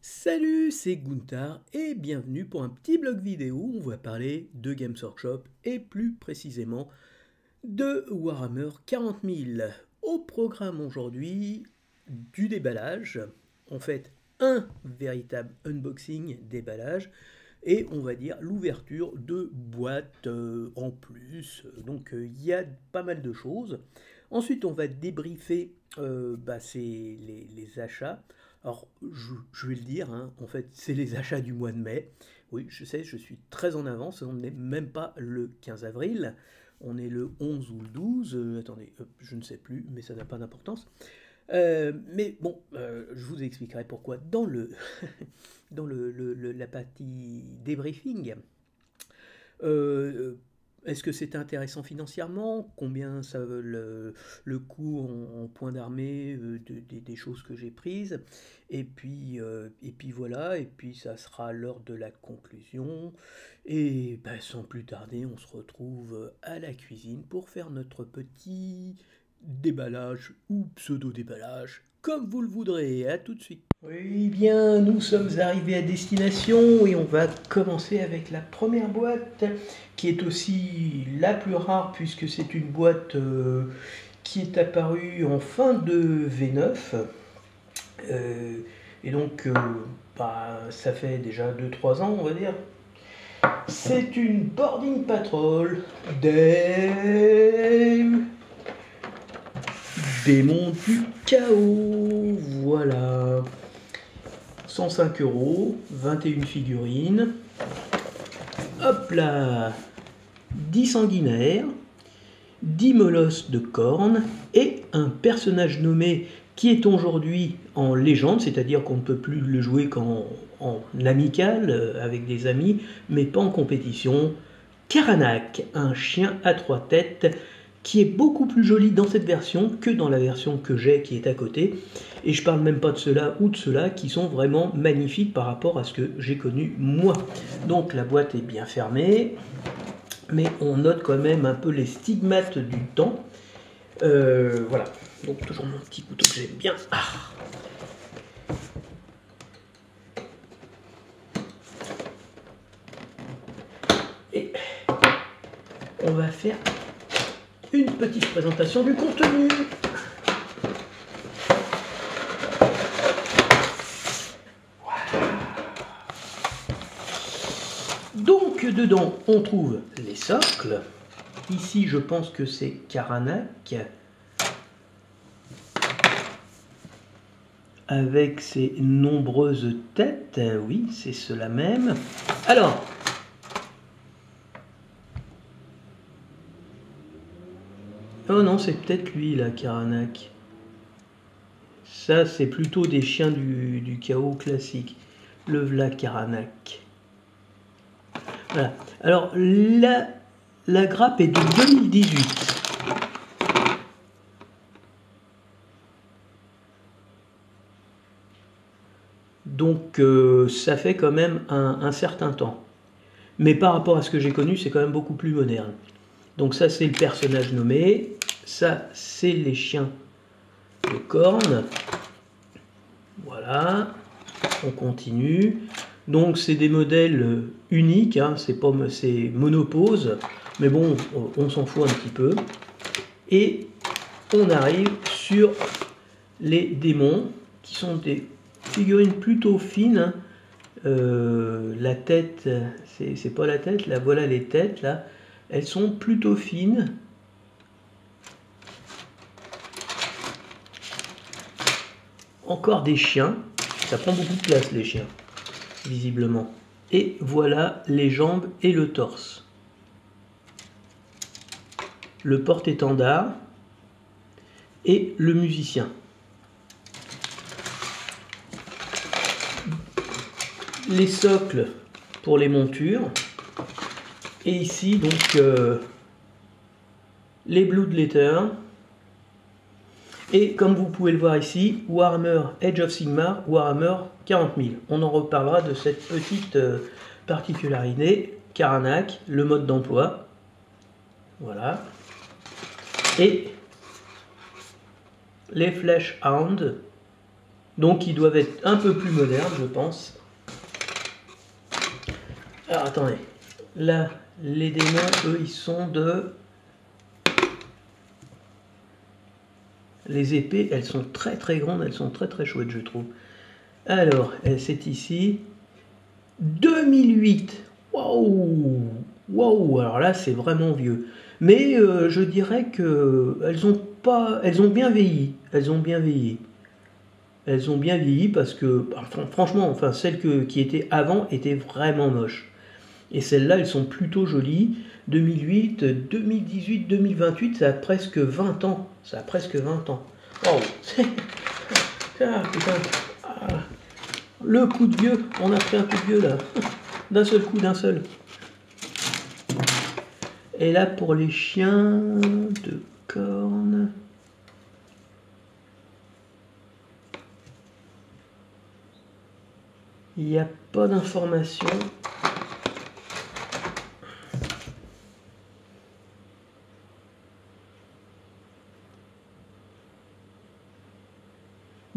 Salut, c'est Gunther et bienvenue pour un petit blog vidéo où on va parler de Games Workshop et plus précisément de Warhammer 40 000. Au programme aujourd'hui, du déballage, en fait un véritable unboxing déballage et on va dire l'ouverture de boîtes en plus. Donc il y a pas mal de choses. Ensuite on va débriefer les achats. Alors, je vais le dire, hein, en fait, c'est les achats du mois de mai. Oui, je sais, je suis très en avance, on n'est même pas le 15 avril, on est le 11 ou le 12, attendez, je ne sais plus, mais ça n'a pas d'importance. Mais bon, je vous expliquerai pourquoi dans la partie débriefing. Euh, Est-ce que c'est intéressant financièrement? Combien ça le coût en points d'armée des choses que j'ai prises? Et puis voilà, et puis ça sera l'heure de la conclusion. Et ben, sans plus tarder, on se retrouve à la cuisine pour faire notre petit déballage ou pseudo-déballage, comme vous le voudrez. À tout de suite. Oui, bien, nous sommes arrivés à destination et on va commencer avec la première boîte qui est aussi la plus rare puisque c'est une boîte qui est apparue en fin de V9. Euh, et donc, ça fait déjà 2-3 ans, on va dire. C'est une Boarding Patrol des démons du chaos. Voilà. 105 €, 21 figurines. Hop là, 10 sanguinaires, 10 molosses de cornes et un personnage nommé qui est aujourd'hui en légende, c'est-à-dire qu'on ne peut plus le jouer qu'en amical avec des amis, mais pas en compétition. Karanak, un chien à 3 têtes qui est beaucoup plus joli dans cette version que dans la version que j'ai qui est à côté. Et je parle même pas de ceux-là ou de ceux-là qui sont vraiment magnifiques par rapport à ce que j'ai connu moi. Donc la boîte est bien fermée, mais on note quand même un peu les stigmates du temps. Voilà, donc toujours mon petit couteau que j'aime bien. Et on va faire une petite présentation du contenu. Donc dedans on trouve les socles. Ici je pense que c'est Karanak avec ses nombreuses têtes. Oui, c'est cela même. Alors, oh non, c'est peut-être lui là, Karanak. Ça, c'est plutôt des chiens du chaos classique. Le v'là Karanak. Voilà. Alors, la grappe est de 2018. Donc, ça fait quand même un certain temps. Mais par rapport à ce que j'ai connu, c'est quand même beaucoup plus moderne. Donc ça, c'est le personnage nommé. Ça, c'est les chiens de cornes. Voilà. On continue. Donc c'est des modèles uniques, hein, c'est monopose, mais bon, on s'en fout un petit peu. Et on arrive sur les démons, qui sont des figurines plutôt fines. La tête, c'est pas la tête, là, voilà les têtes, là. Elles sont plutôt fines. Encore des chiens, ça prend beaucoup de place les chiens, visiblement. Et voilà les jambes et le torse. Le porte-étendard et le musicien. Les socles pour les montures. Et ici, donc, les Blood Letter. Et comme vous pouvez le voir ici, Warhammer Age of Sigmar, Warhammer 40 000. On en reparlera de cette petite particularité. Karanak, le mode d'emploi. Voilà. Et les Fleshhound Donc ils doivent être un peu plus modernes, je pense. Alors attendez, là les démons, eux, ils sont de... Les épées, elles sont très très grandes, elles sont très très chouettes, je trouve. Alors, c'est ici. 2008. Waouh! Waouh! Alors là, c'est vraiment vieux. Mais je dirais que elles ont bien vieilli. Elles ont bien vieilli. Elles ont bien vieilli parce que, franchement, enfin, celles qui étaient avant étaient vraiment moches. Et celles-là, elles sont plutôt jolies. 2008, 2018, 2028, ça a presque 20 ans. Ça a presque 20 ans. Waouh! Ah, putain. Ah. Le coup de vieux. On a pris un coup de vieux, là. D'un seul coup, d'un seul. Et là, pour les chiens de cornes... Il n'y a pas d'information.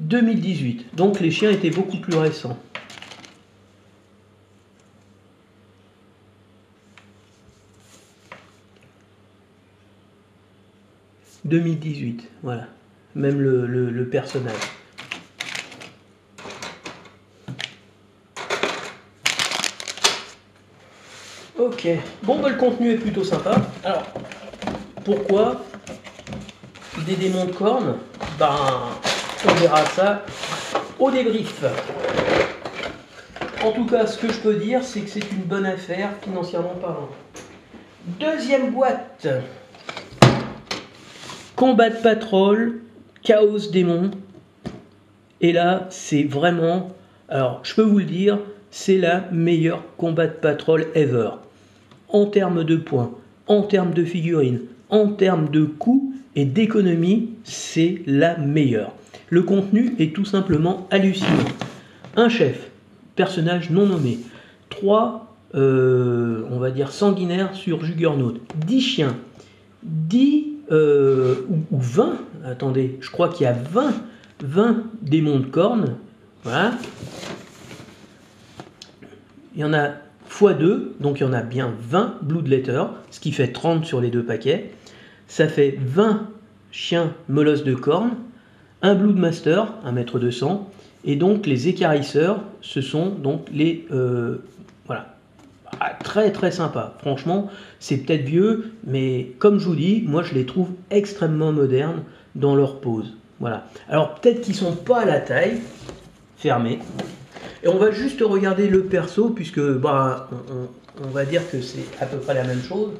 « 2018 ». Donc les chiens étaient beaucoup plus récents. « 2018 », voilà. Même le personnage. Ok. Bon, le contenu est plutôt sympa. Alors, pourquoi des démons de cornes? Ben, on verra ça au débrief. En tout cas, ce que je peux dire, c'est que c'est une bonne affaire, financièrement parlant. Deuxième boîte. Combat de Patrol, Chaos Démon. Et là, c'est vraiment... Alors, je peux vous le dire, c'est la meilleure Combat de Patrol ever. En termes de points, en termes de figurines, en termes de coûts et d'économie, c'est la meilleure. Le contenu est tout simplement hallucinant. Un chef, personnage non nommé, 3, on va dire sanguinaires sur Juggernaut, 10 chiens, 10 ou 20, attendez, je crois qu'il y a 20 démons de cornes, voilà. Il y en a x2, donc il y en a bien 20 Bloodletter, ce qui fait 30 sur les deux paquets. Ça fait 20 chiens molosses de cornes, un Bloodmaster, 1 mètre de sang, et donc les écarisseurs, ce sont donc les... voilà. Très très sympa. Franchement, c'est peut-être vieux, mais comme je vous dis, moi je les trouve extrêmement modernes dans leur pose. Voilà. Alors peut-être qu'ils sont pas à la taille, fermée. Et on va juste regarder le perso, puisque bah, on va dire que c'est à peu près la même chose.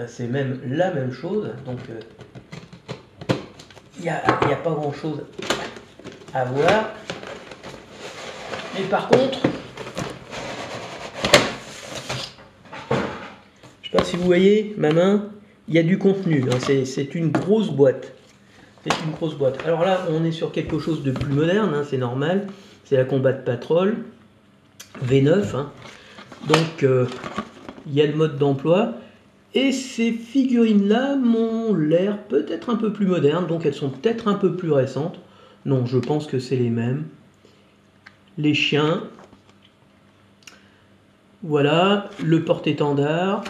C'est même la même chose. Donc, il n'y a pas grand-chose à voir. Mais par contre, je ne sais pas si vous voyez ma main, il y a du contenu. Hein. C'est une grosse boîte. C'est une grosse boîte. Alors là, on est sur quelque chose de plus moderne, hein, c'est normal. C'est la Combat de Patrol V9. Hein. Donc, il y a le mode d'emploi. Et ces figurines-là m'ont l'air peut-être un peu plus modernes. Donc, elles sont peut-être un peu plus récentes. Non, je pense que c'est les mêmes. Les chiens. Voilà, le porte-étendard.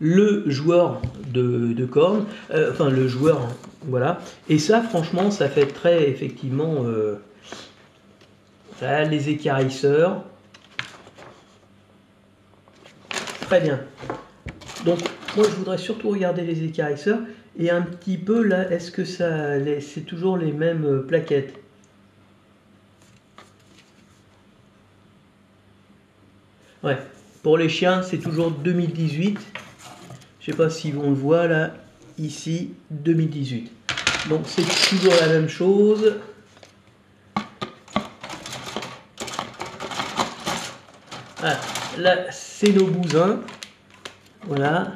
Le joueur de cornes. Enfin, le joueur, voilà. Et ça, franchement, ça fait très, effectivement... Là, les écarisseurs. Très bien. Donc, moi, je voudrais surtout regarder les écarisseurs. Et un petit peu, là, est-ce que c'est toujours les mêmes plaquettes? Ouais. Pour les chiens, c'est toujours 2018. Je sais pas si on le voit, là, ici, 2018. Donc, c'est toujours la même chose. Voilà. Là, c'est nos bousins. Voilà.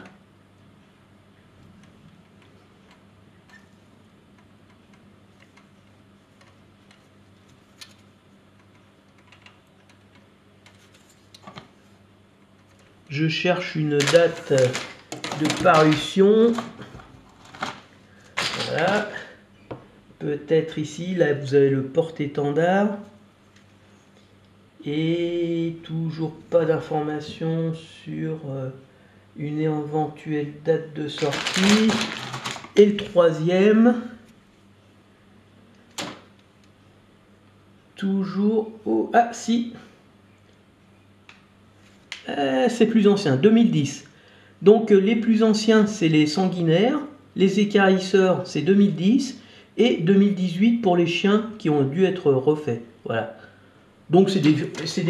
Je cherche une date de parution. Voilà. peut-être ici, là vous avez le porte-étendard. Et toujours pas d'informations sur une éventuelle date de sortie. Et le troisième, toujours au... Ah si, c'est plus ancien, 2010. Donc les plus anciens, c'est les sanguinaires, les écarisseurs, c'est 2010, et 2018 pour les chiens qui ont dû être refaits. Voilà. Donc c'est des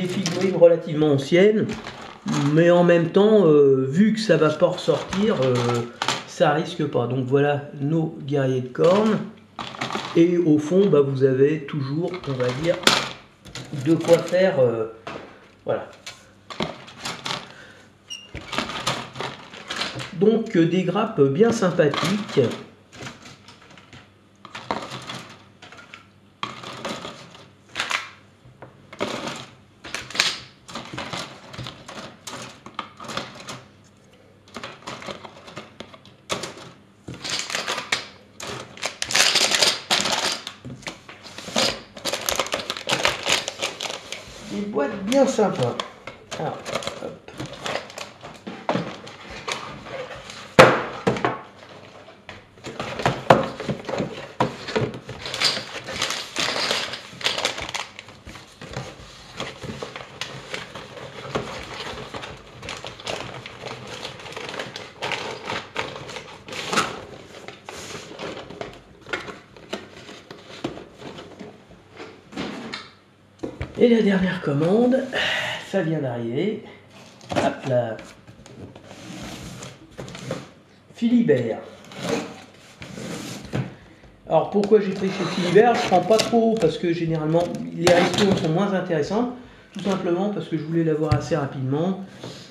figurines relativement anciennes, mais en même temps, vu que ça va pas ressortir, ça risque pas. Donc voilà nos guerriers de cornes. Et au fond, bah, vous avez toujours, on va dire, de quoi faire. Voilà. Donc des grappes bien sympathiques. Des boîtes bien sympas. Alors, hop. Et la dernière commande, ça vient d'arriver. Hop là. Philibert. Alors pourquoi j'ai pris chez Philibert? Je prends pas trop parce que généralement les restos sont moins intéressants. Tout simplement parce que je voulais l'avoir assez rapidement.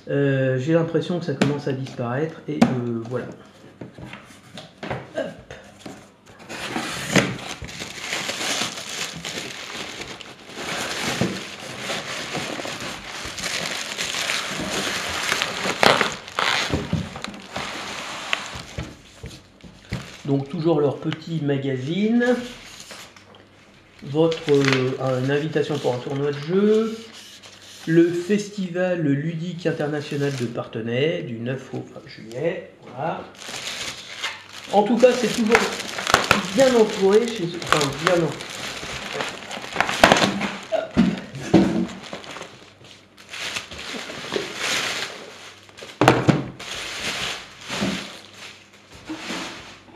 J'ai l'impression que ça commence à disparaître et voilà. Hop. Donc toujours leur petit magazine, une invitation pour un tournoi de jeu, le festival ludique international de Parthenay du 9 au 20 juillet. Voilà. En tout cas, c'est toujours bien entouré chez eux. Enfin, bien entouré.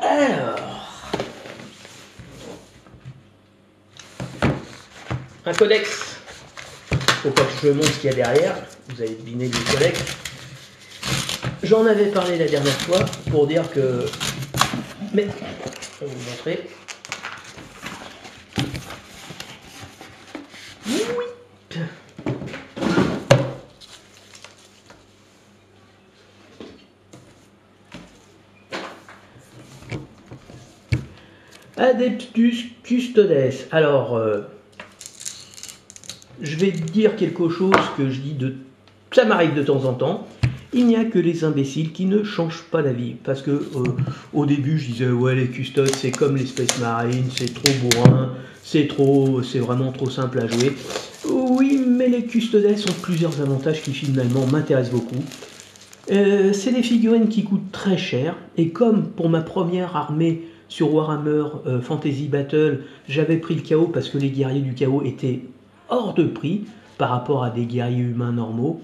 Alors, un codex. Faut pas que je montre ce qu'il y a derrière. Vous allez deviner le codex. J'en avais parlé la dernière fois pour dire que... Mais, je vais vous montrer. Oui. Adeptus Custodes. Alors, je vais dire quelque chose que je dis ça m'arrive de temps en temps. Il n'y a que les imbéciles qui ne changent pas d'avis. Parce que au début, je disais ouais, les custodes c'est comme les Space Marines, c'est trop bourrin, c'est vraiment trop simple à jouer. Oui, mais les custodes ont plusieurs avantages qui finalement m'intéressent beaucoup. C'est des figurines qui coûtent très cher. Et comme pour ma première armée sur Warhammer Fantasy Battle, j'avais pris le chaos parce que les guerriers du chaos étaient hors de prix par rapport à des guerriers humains normaux,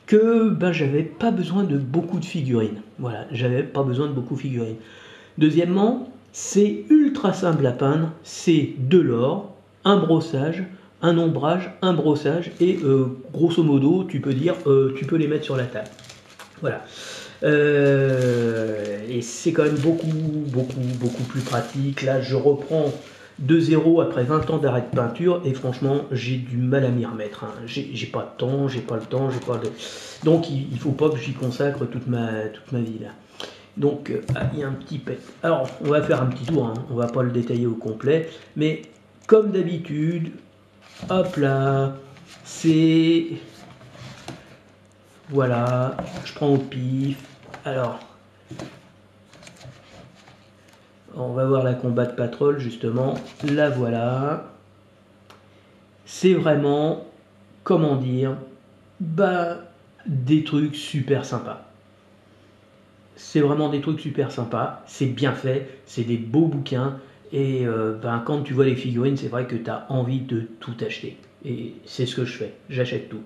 que j'avais pas besoin de beaucoup de figurines. Voilà, j'avais pas besoin de beaucoup de figurines. Deuxièmement, c'est ultra simple à peindre, c'est de l'or, un brossage, un ombrage, un brossage, et grosso modo, tu peux tu peux les mettre sur la table. Voilà. Et c'est quand même beaucoup plus pratique. Là, je reprends de zéro après 20 ans d'arrêt de peinture et franchement, j'ai du mal à m'y remettre. Hein. J'ai pas de temps, j'ai pas le temps, j'ai pas de... Donc, il faut pas que j'y consacre toute ma vie là. Donc, il y a un petit pet. Alors, on va faire un petit tour. Hein. On va pas le détailler au complet, mais comme d'habitude, hop là, c'est... Voilà, je prends au pif. Alors, On va voir la Combat Patrol justement. La voilà. C'est vraiment, comment dire, des trucs super sympas. C'est vraiment des trucs super sympas. C'est bien fait. C'est des beaux bouquins. Et quand tu vois les figurines, c'est vrai que tu as envie de tout acheter. Et c'est ce que je fais. J'achète tout.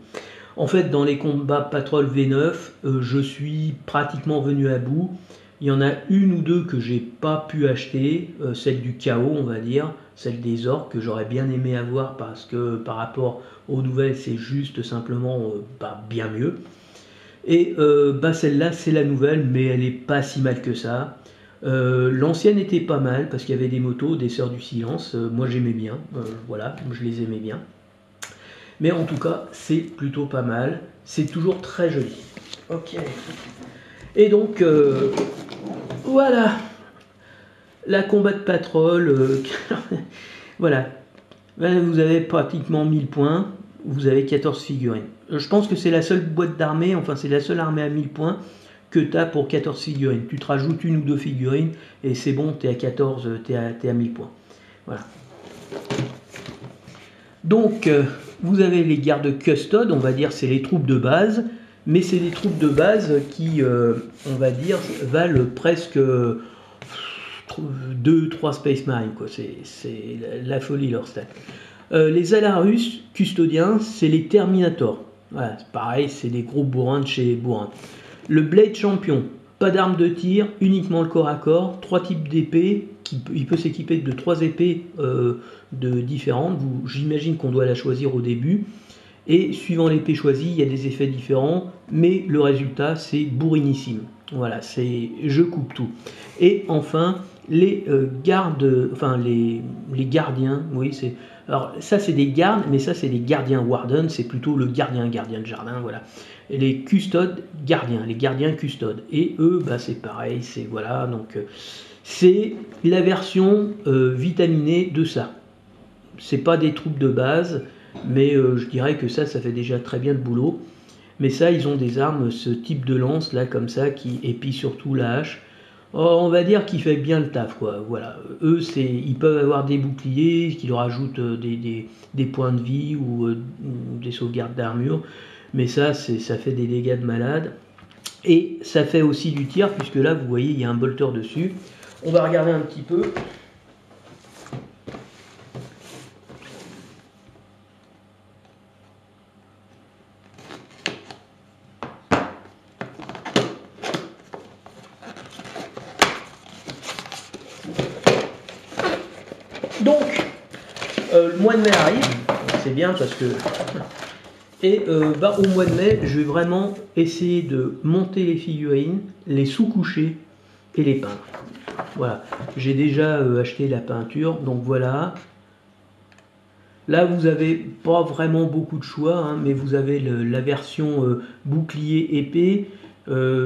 En fait, dans les Combat Patrol V9, je suis pratiquement venu à bout. Il y en a une ou deux que j'ai pas pu acheter, celle du chaos, on va dire, celle des orques que j'aurais bien aimé avoir parce que par rapport aux nouvelles, c'est juste simplement bien mieux. Et celle-là, c'est la nouvelle, mais elle est pas si mal que ça. L'ancienne était pas mal parce qu'il y avait des motos, des Sœurs du Silence. Moi, j'aimais bien. Voilà, je les aimais bien. Mais en tout cas, c'est plutôt pas mal. C'est toujours très joli. Ok. Et donc, voilà. La Combat Patrol. Voilà. Vous avez pratiquement 1000 points. Vous avez 14 figurines. Je pense que c'est la seule boîte d'armée, enfin c'est la seule armée à 1000 points que tu as pour 14 figurines. Tu te rajoutes une ou deux figurines et c'est bon, tu es à 14, tu es à 1000 points. Voilà. Donc, vous avez les gardes custode, on va dire c'est les troupes de base, mais c'est des troupes de base qui, on va dire, valent presque 2-3 Space Marines, quoi. C'est la folie leur stat. Les Alarus custodiens, c'est les Terminators. Voilà, c'est pareil, c'est des gros bourrins de chez bourrins. Le Blade Champion, pas d'armes de tir, uniquement le corps à corps, 3 types d'épées, il peut s'équiper de 3 épées différentes, j'imagine qu'on doit la choisir au début, et suivant l'épée choisie, il y a des effets différents, mais le résultat c'est bourrinissime. Voilà, c'est je coupe tout. Et enfin, les gardes, enfin les gardiens, oui, c'est. Alors ça c'est des gardes, mais ça c'est des gardiens warden, c'est plutôt le gardien de jardin, voilà. Et les custodes gardiens, les gardiens custodes. Et eux, c'est pareil, c'est voilà, donc c'est la version vitaminée de ça. C'est pas des troupes de base, mais je dirais que ça fait déjà très bien le boulot. Mais ça, ils ont des armes, ce type de lance là, comme ça, et puis surtout la hache. On va dire qu'il fait bien le taf, quoi. Voilà. Eux, ils peuvent avoir des boucliers qui leur ajoutent des points de vie ou des sauvegardes d'armure. Mais ça fait des dégâts de malade. Et ça fait aussi du tir, puisque là, vous voyez, il y a un bolter dessus. On va regarder un petit peu. Donc, le mois de mai arrive, c'est bien parce que... Et au mois de mai, je vais vraiment essayer de monter les figurines, les sous-coucher et les peindre. Voilà, j'ai déjà acheté la peinture, donc voilà. Là, vous n'avez pas vraiment beaucoup de choix, hein, mais vous avez la version bouclier épée.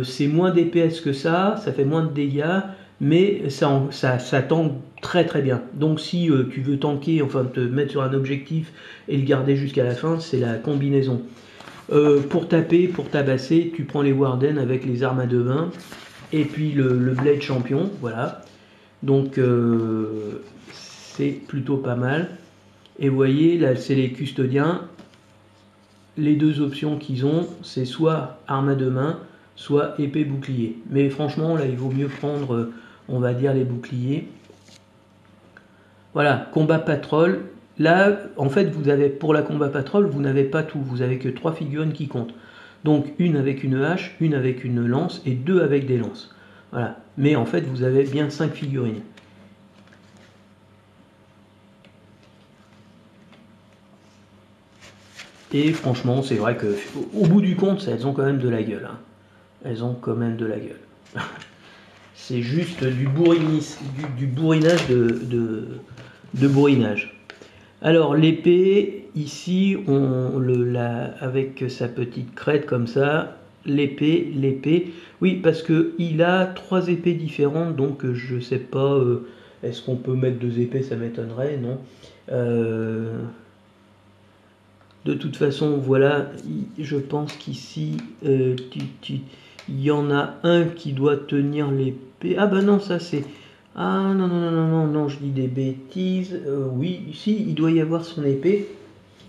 C'est moins DPS que ça fait moins de dégâts, mais ça tank très très bien. Donc si tu veux tanker, enfin te mettre sur un objectif et le garder jusqu'à la fin, c'est la combinaison. Pour taper, pour tabasser, tu prends les Warden avec les armes à deux mains, et puis le Blade Champion, voilà. Donc c'est plutôt pas mal. Et vous voyez, là c'est les custodiens. Les deux options qu'ils ont, c'est soit arme à deux mains, soit épée bouclier. Mais franchement, là il vaut mieux prendre, on va dire, les boucliers. Voilà, combat patrol. Là, en fait, vous avez pour la combat patrol, vous n'avez pas tout. Vous avez que 3 figurines qui comptent. Donc une avec une hache, une avec une lance et 2 avec des lances. Voilà. Mais en fait, vous avez bien 5 figurines. Et franchement, c'est vrai que au bout du compte, elles ont quand même de la gueule. Hein. Elles ont quand même de la gueule. C'est juste du bourrinage de bourrinage. Alors l'épée, ici, avec sa petite crête comme ça, l'épée. Oui, parce que il a 3 épées différentes, donc je sais pas, est-ce qu'on peut mettre 2 épées, ça m'étonnerait, non. De toute façon, voilà, je pense qu'ici, il y en a un qui doit tenir l'épée. Ah bah non, ça c'est... Ah non, non, non, non, non, non, je dis des bêtises. Oui, ici, il doit y avoir son épée.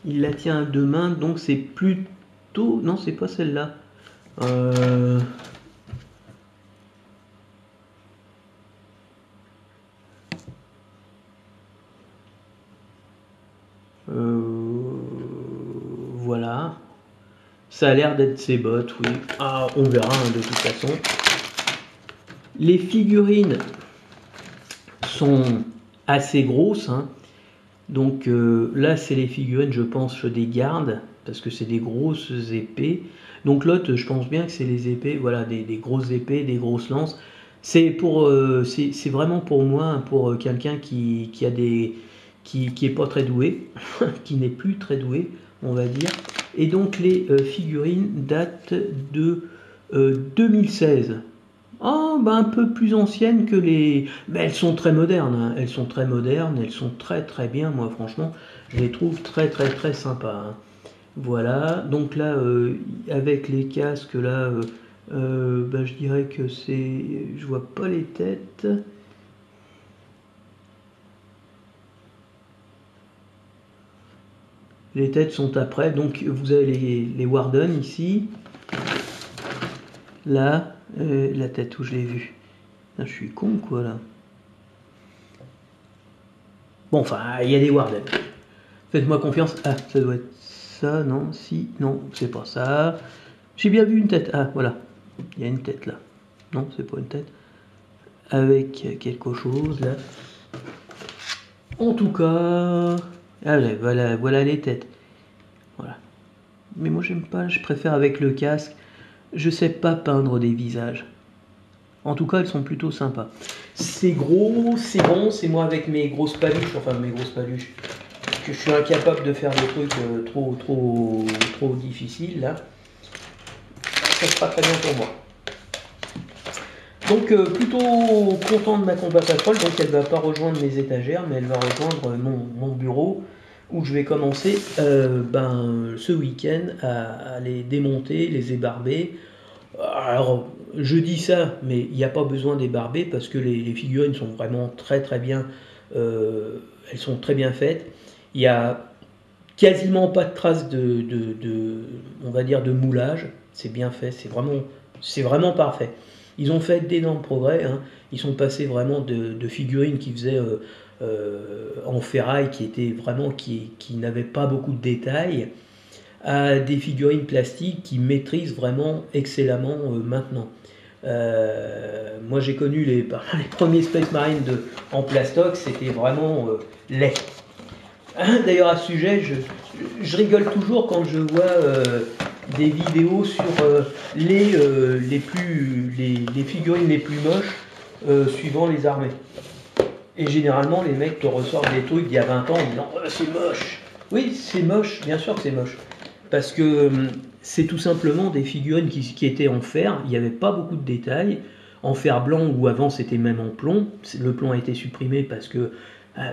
Il la tient à deux mains, donc c'est plutôt... Non, c'est pas celle-là. Euh... Voilà. Ça a l'air d'être ses bottes, oui. Ah, on verra hein, de toute façon. Les figurines sont assez grosses. Hein. Donc là, c'est les figurines, je pense, des gardes, parce que c'est des grosses épées. Donc l'autre, je pense bien que c'est les épées, voilà, des grosses épées, des grosses lances. C'est vraiment pour moi, pour quelqu'un qui a qui est pas très doué, qui n'est plus très doué, on va dire. Et donc les figurines datent de 2016. Oh, bah un peu plus anciennes que les... Mais elles sont très modernes, hein. Elles sont très modernes, elles sont très très bien, moi franchement, je les trouve très très très sympas. Hein. Voilà, donc là, avec les casques, là, bah, je dirais que c'est... Je vois pas les têtes. Les têtes sont après, donc vous avez les Warden ici. Là, la tête où je l'ai vue. Je suis con quoi là. Bon, enfin, il y a des Warden. Faites-moi confiance. Ah, ça doit être ça, non? Si, non, c'est pas ça. J'ai bien vu une tête. Ah, voilà. Il y a une tête là. Non, c'est pas une tête. Avec quelque chose là. En tout cas. Allez, voilà, voilà les têtes. Voilà. Mais moi j'aime pas, je préfère avec le casque. Je sais pas peindre des visages. En tout cas, elles sont plutôt sympas. C'est gros, c'est bon, c'est moi avec mes grosses paluches, enfin mes grosses paluches, que je suis incapable de faire des trucs trop difficiles là. Ça sera très bien pour moi. Donc plutôt content de ma combat patrol, donc elle va pas rejoindre mes étagères, mais elle va rejoindre mon bureau où je vais commencer ce week-end à les démonter, les ébarber. Alors je dis ça, mais il n'y a pas besoin d'ébarber parce que les figurines sont vraiment très très bien, elles sont très bien faites. Il y a quasiment pas de traces on va dire de moulage, c'est bien fait, c'est vraiment parfait. Ils ont fait d'énormes progrès, hein. Ils sont passés vraiment de figurines qui faisaient en ferraille, qui n'avaient pas beaucoup de détails, à des figurines plastiques qui maîtrisent vraiment excellemment maintenant. Moi j'ai connu les premiers Space Marines en plastoc, c'était vraiment laid. D'ailleurs à ce sujet, je rigole toujours quand je vois des vidéos sur les figurines les plus moches suivant les armées. Et généralement les mecs te ressortent des trucs d'il y a 20 ans en disant oh, c'est moche. Oui, c'est moche, bien sûr que c'est moche. Parce que c'est tout simplement des figurines qui étaient en fer, il n'y avait pas beaucoup de détails, en fer blanc ou avant c'était même en plomb. Le plomb a été supprimé parce que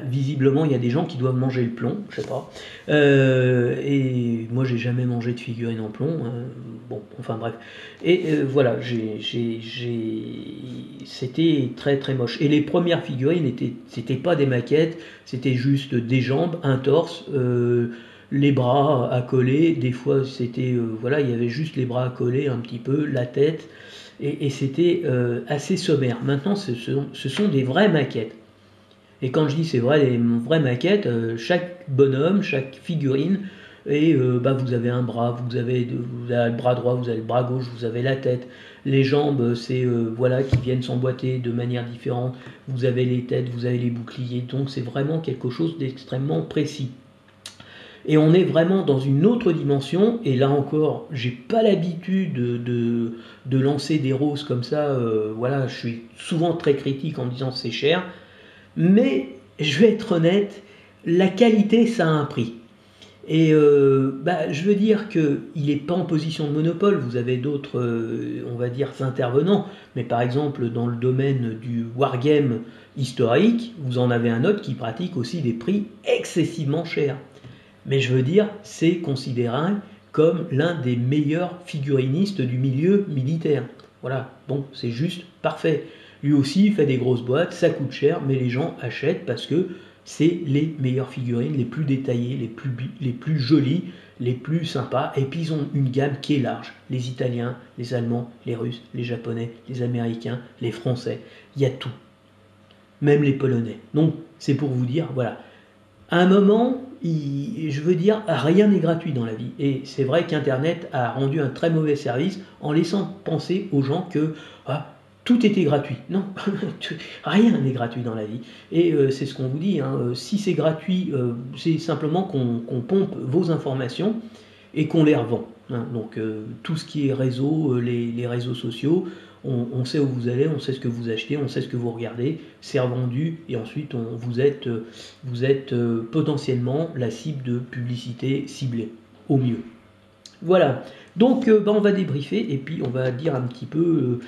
visiblement il y a des gens qui doivent manger le plomb, je sais pas. Et moi j'ai jamais mangé de figurines en plomb. Bon, enfin bref. Et voilà, c'était très très moche. Et les premières figurines c'était pas des maquettes, c'était juste des jambes, un torse. Les bras à coller, des fois c'était voilà, il y avait juste les bras à coller un petit peu, la tête, et c'était assez sommaire. Maintenant, ce sont des vraies maquettes. Et quand je dis c'est vrai, les vraies maquettes, chaque bonhomme, chaque figurine, et vous avez un bras, vous avez le bras droit, vous avez le bras gauche, vous avez la tête, les jambes, c'est voilà qui viennent s'emboîter de manière différente. Vous avez les têtes, vous avez les boucliers, donc c'est vraiment quelque chose d'extrêmement précis. Et on est vraiment dans une autre dimension, et là encore, j'ai pas l'habitude de lancer des roses comme ça, voilà, je suis souvent très critique en disant c'est cher, mais je vais être honnête, la qualité ça a un prix. Et je veux dire qu'il n'est pas en position de monopole, vous avez d'autres, on va dire, intervenants, mais par exemple dans le domaine du wargame historique, vous en avez un autre qui pratique aussi des prix excessivement chers. Mais je veux dire, c'est considéré comme l'un des meilleurs figurinistes du milieu militaire. Voilà, bon, c'est juste parfait. Lui aussi fait des grosses boîtes, ça coûte cher, mais les gens achètent parce que c'est les meilleures figurines, les plus détaillées, les plus jolies, les plus sympas. Et puis ils ont une gamme qui est large. Les Italiens, les Allemands, les Russes, les Japonais, les Américains, les Français. Il y a tout. Même les Polonais. Donc c'est pour vous dire, voilà. À un moment, je veux dire, rien n'est gratuit dans la vie. Et c'est vrai qu'Internet a rendu un très mauvais service en laissant penser aux gens que tout était gratuit. Non, rien n'est gratuit dans la vie. Et c'est ce qu'on vous dit, hein. Si c'est gratuit, c'est simplement qu'on pompe vos informations et qu'on les revend. Hein. Donc tout ce qui est réseau, les réseaux sociaux, on sait où vous allez, on sait ce que vous achetez, on sait ce que vous regardez, c'est revendu et ensuite vous êtes potentiellement la cible de publicité ciblée, au mieux. Voilà, donc on va débriefer et puis on va dire un petit peu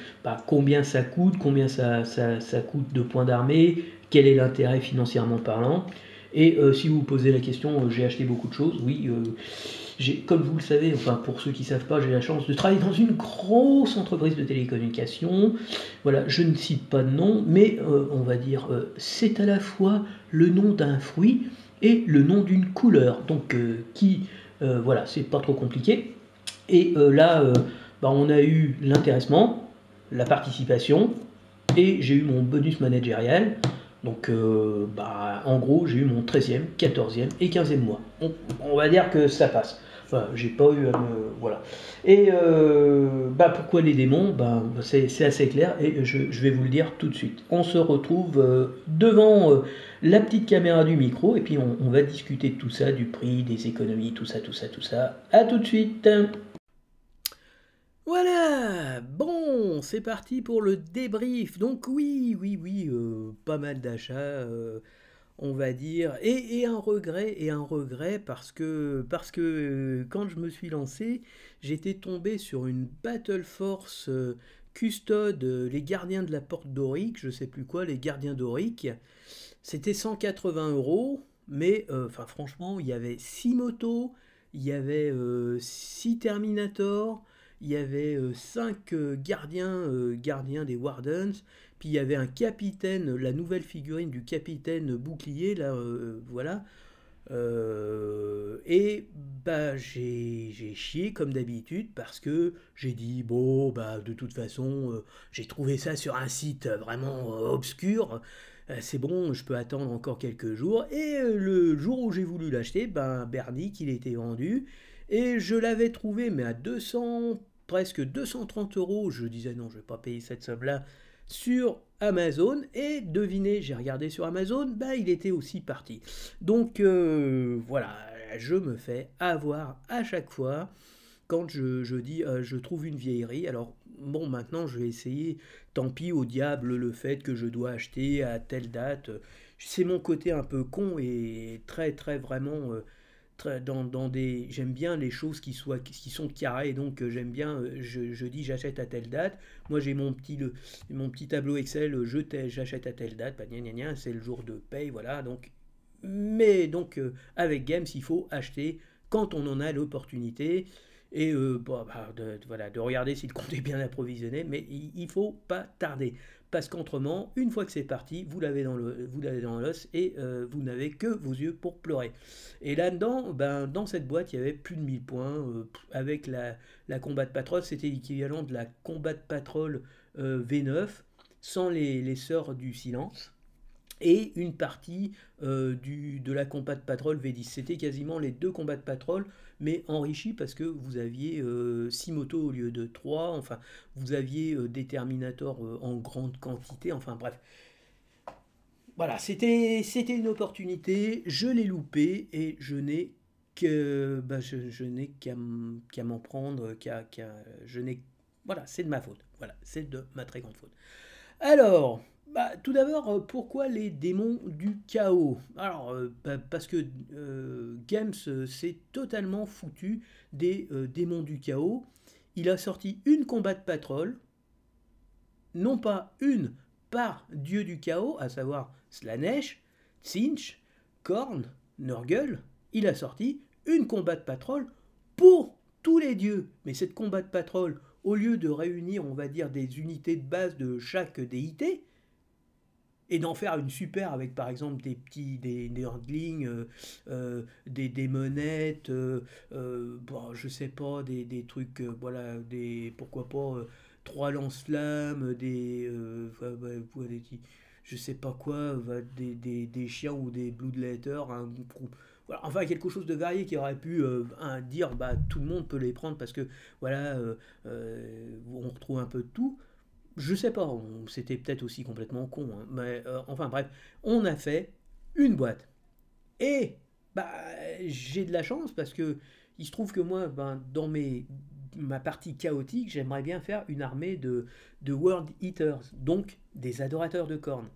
combien ça coûte coûte de points d'armée, quel est l'intérêt financièrement parlant. Et si vous vous posez la question, j'ai acheté beaucoup de choses, oui, comme vous le savez, enfin pour ceux qui ne savent pas, j'ai la chance de travailler dans une grosse entreprise de télécommunications. Voilà, je ne cite pas de nom, mais on va dire c'est à la fois le nom d'un fruit et le nom d'une couleur. Donc voilà, c'est pas trop compliqué. Et là, on a eu l'intéressement, la participation, et j'ai eu mon bonus managérial. Donc, en gros, j'ai eu mon 13e, 14e et 15e mois. On va dire que ça passe. Enfin, j'ai pas eu à me... Voilà. Et pourquoi les démons? C'est assez clair et je vais vous le dire tout de suite. On se retrouve devant la petite caméra du micro et puis on va discuter de tout ça, du prix, des économies, tout ça. À tout de suite. Voilà, bon, c'est parti pour le débrief. Donc oui, pas mal d'achats, on va dire, et un regret parce que quand je me suis lancé, j'étais tombé sur une Battle Force Custode, les gardiens de la porte d'Auric, je sais plus quoi, les gardiens d'Auric. C'était 180 €, mais franchement, il y avait 6 motos, il y avait 6 Terminator, il y avait 5 gardiens des Wardens, puis il y avait un capitaine, la nouvelle figurine du capitaine bouclier, là, voilà. Et j'ai chié comme d'habitude parce que j'ai dit bon de toute façon j'ai trouvé ça sur un site vraiment obscur. C'est bon, je peux attendre encore quelques jours. Et le jour où j'ai voulu l'acheter, Bernic, il était vendu. Et je l'avais trouvé, mais à 200, presque 230 €. Je disais non, je ne vais pas payer cette somme-là sur Amazon. Et devinez, j'ai regardé sur Amazon, il était aussi parti. Donc voilà, je me fais avoir à chaque fois quand je dis je trouve une vieillerie. Alors bon, maintenant je vais essayer, tant pis au diable le fait que je dois acheter à telle date. C'est mon côté un peu con et très très vraiment dans des... J'aime bien les choses qui sont carrées, donc j'aime bien, je dis j'achète à telle date. Moi j'ai mon petit tableau Excel, j'achète à telle date, c'est le jour de paye, voilà. Donc, mais donc avec Games, il faut acheter quand on en a l'opportunité et de regarder si le compte est bien approvisionné, mais il faut pas tarder. Parce qu'autrement, une fois que c'est parti, vous l'avez dans l'os et vous n'avez que vos yeux pour pleurer. Et là-dedans, dans cette boîte, il y avait plus de 1000 points. Avec la Combat Patrol, c'était l'équivalent de la Combat Patrol V9, sans les sœurs du silence. Et une partie de la Combat Patrol V10. C'était quasiment les deux Combat Patrol, mais enrichis parce que vous aviez 6 motos au lieu de 3. Enfin, vous aviez des Terminators en grande quantité. Enfin, bref. Voilà, c'était une opportunité. Je l'ai loupé et je n'ai je n'ai qu'à m'en prendre. Voilà, c'est de ma faute. Voilà, c'est de ma très grande faute. Alors, tout d'abord, pourquoi les démons du chaos? Alors, parce que Games s'est totalement foutu des démons du chaos. Il a sorti une Combat Patrol, non pas une par dieu du chaos, à savoir Slanesh, Tzeentch, Khorne, Nurgle. Il a sorti une Combat Patrol pour tous les dieux. Mais cette Combat Patrol, au lieu de réunir, on va dire, des unités de base de chaque déité, et d'en faire une super avec par exemple des handlings, des démonettes, bon, je sais pas, des trucs, voilà, pourquoi pas, 3 lance-flammes, je sais pas quoi, des chiens ou des bloodletters, voilà, enfin quelque chose de varié qui aurait pu dire bah tout le monde peut les prendre parce que voilà, on retrouve un peu de tout. Je sais pas, c'était peut-être aussi complètement con, hein, mais enfin bref, on a fait une boîte. Et bah j'ai de la chance parce que il se trouve que moi, ben, dans ma partie chaotique, j'aimerais bien faire une armée de World Eaters, donc des adorateurs de cornes.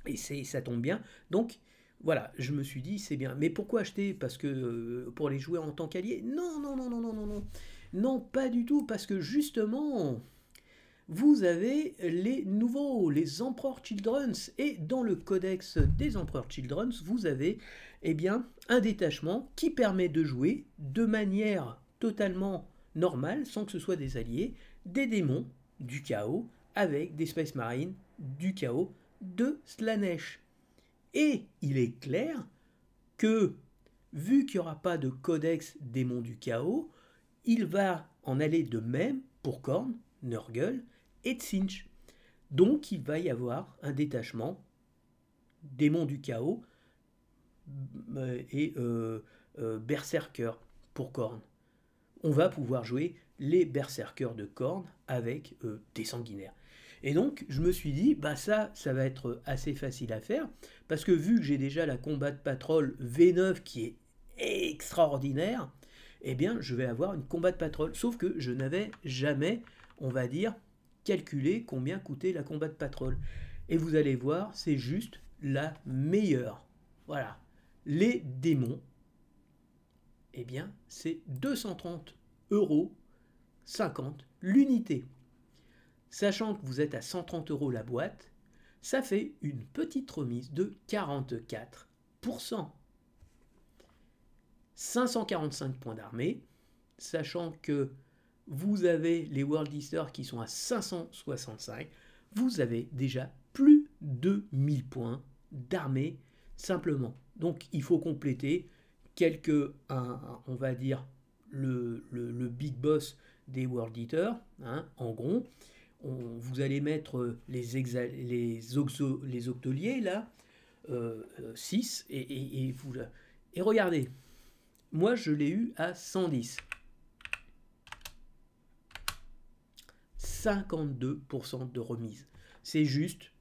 Et ça tombe bien. Donc voilà, je me suis dit c'est bien. Mais pourquoi acheter? Parce que pour les jouer en tant qu'alliés? Non, non, non, non, non, non, non. Non, pas du tout, parce que justement, vous avez les nouveaux, les Emperor Children's, et dans le codex des Emperor Children's, vous avez eh bien, un détachement qui permet de jouer de manière totalement normale, sans que ce soit des alliés, des démons du chaos, avec des Space Marines du chaos de Slaanesh. Et il est clair que, vu qu'il n'y aura pas de codex démons du chaos, il va en aller de même pour Khorne, Nurgle et Tzeentch. Donc il va y avoir un détachement démons du chaos et berserker pour Khorne. On va pouvoir jouer les berserkers de Khorne avec des sanguinaires. Et donc je me suis dit, bah ça va être assez facile à faire, parce que vu que j'ai déjà la combat de patrol V9 qui est extraordinaire, eh bien je vais avoir une combat de patrol. Sauf que je n'avais jamais, on va dire, calculé combien coûtait la combat de patrol. Et vous allez voir, c'est juste la meilleure. Voilà. Les démons, eh bien c'est 230,50 € l'unité. Sachant que vous êtes à 130 € la boîte, ça fait une petite remise de 44%. 545 points d'armée, sachant que vous avez les World Eaters qui sont à 565, vous avez déjà plus de 1000 points d'armée simplement. Donc il faut compléter on va dire, le big boss des World Eaters, hein, en gros. Vous allez mettre les octoliers là, 6, et regardez, moi je l'ai eu à 110. 52% de remise. C'est juste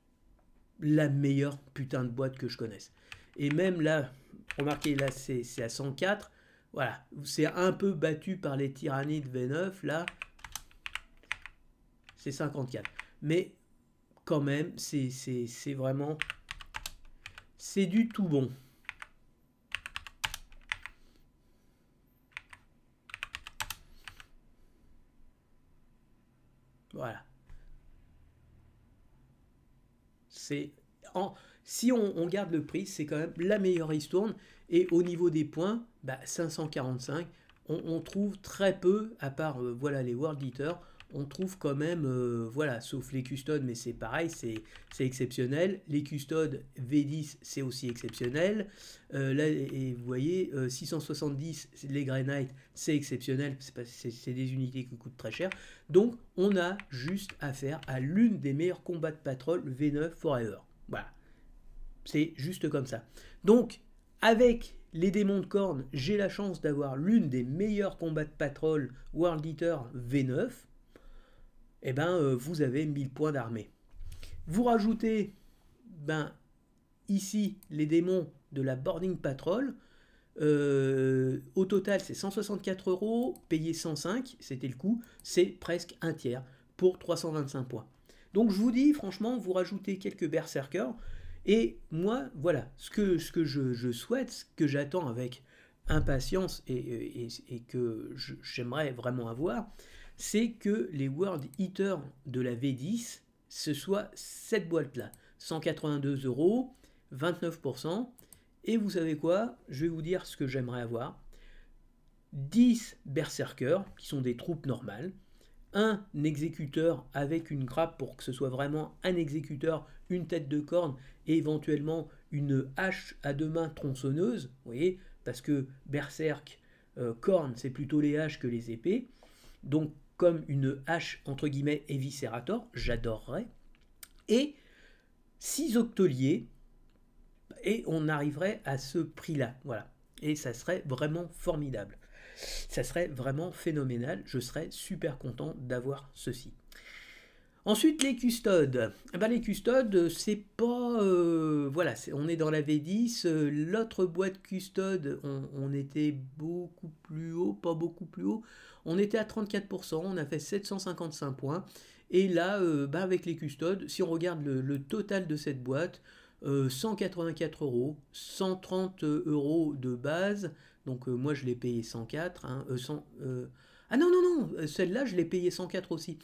la meilleure putain de boîte que je connaisse. Et même là, remarquez, là c'est à 104. Voilà, c'est un peu battu par les tyrannides V9, là. C'est 54. Mais quand même, c'est vraiment... C'est du tout bon. Voilà. Si on garde le prix, c'est quand même la meilleure ristourne. Et au niveau des points, bah, 545, on trouve très peu, à part voilà, les World Eaters, on trouve quand même, voilà, sauf les custodes, mais c'est pareil, c'est exceptionnel. Les custodes V10, c'est aussi exceptionnel. Là, et vous voyez, 670, les Grey Knight, c'est exceptionnel, c'est des unités qui coûtent très cher. Donc, on a juste affaire à l'une des meilleures combats de patrol V9 Forever. Voilà, c'est juste comme ça. Donc, avec les démons de Khorne, j'ai la chance d'avoir l'une des meilleures combats de patrol World Eater V9. Eh ben, vous avez 1000 points d'armée. Vous rajoutez, ben, ici, les démons de la Boarding Patrol. Au total, c'est 164 €, payé 105, c'était le coût, c'est presque un tiers pour 325 points. Donc je vous dis, franchement, vous rajoutez quelques berserkers, et moi, voilà, ce que je souhaite, ce que j'attends avec impatience et que j'aimerais vraiment avoir, c'est que les World Eaters de la V10, ce soit cette boîte-là. 182 €, 29%. Et vous savez quoi? Je vais vous dire ce que j'aimerais avoir. 10 berserkers, qui sont des troupes normales, un exécuteur avec une grappe pour que ce soit vraiment un exécuteur, une tête de corne et éventuellement une hache à deux mains tronçonneuse, vous voyez, parce que Berserk, corne, c'est plutôt les haches que les épées, donc comme une hache entre guillemets Eviscerator, j'adorerais, et 6 octoliers, et on arriverait à ce prix-là, voilà. Et ça serait vraiment formidable. Ça serait vraiment phénoménal, je serais super content d'avoir ceci. Ensuite, les custodes. Eh ben, les custodes, c'est pas... voilà, on est dans la V10. L'autre boîte custode, on était beaucoup plus haut, pas beaucoup plus haut. On était à 34%, on a fait 755 points. Et là, ben, avec les custodes, si on regarde le total de cette boîte, 184 euros, 130 euros de base. Donc moi, je l'ai payé 104. Hein, ah non, non, non, celle-là, je l'ai payé 104 aussi.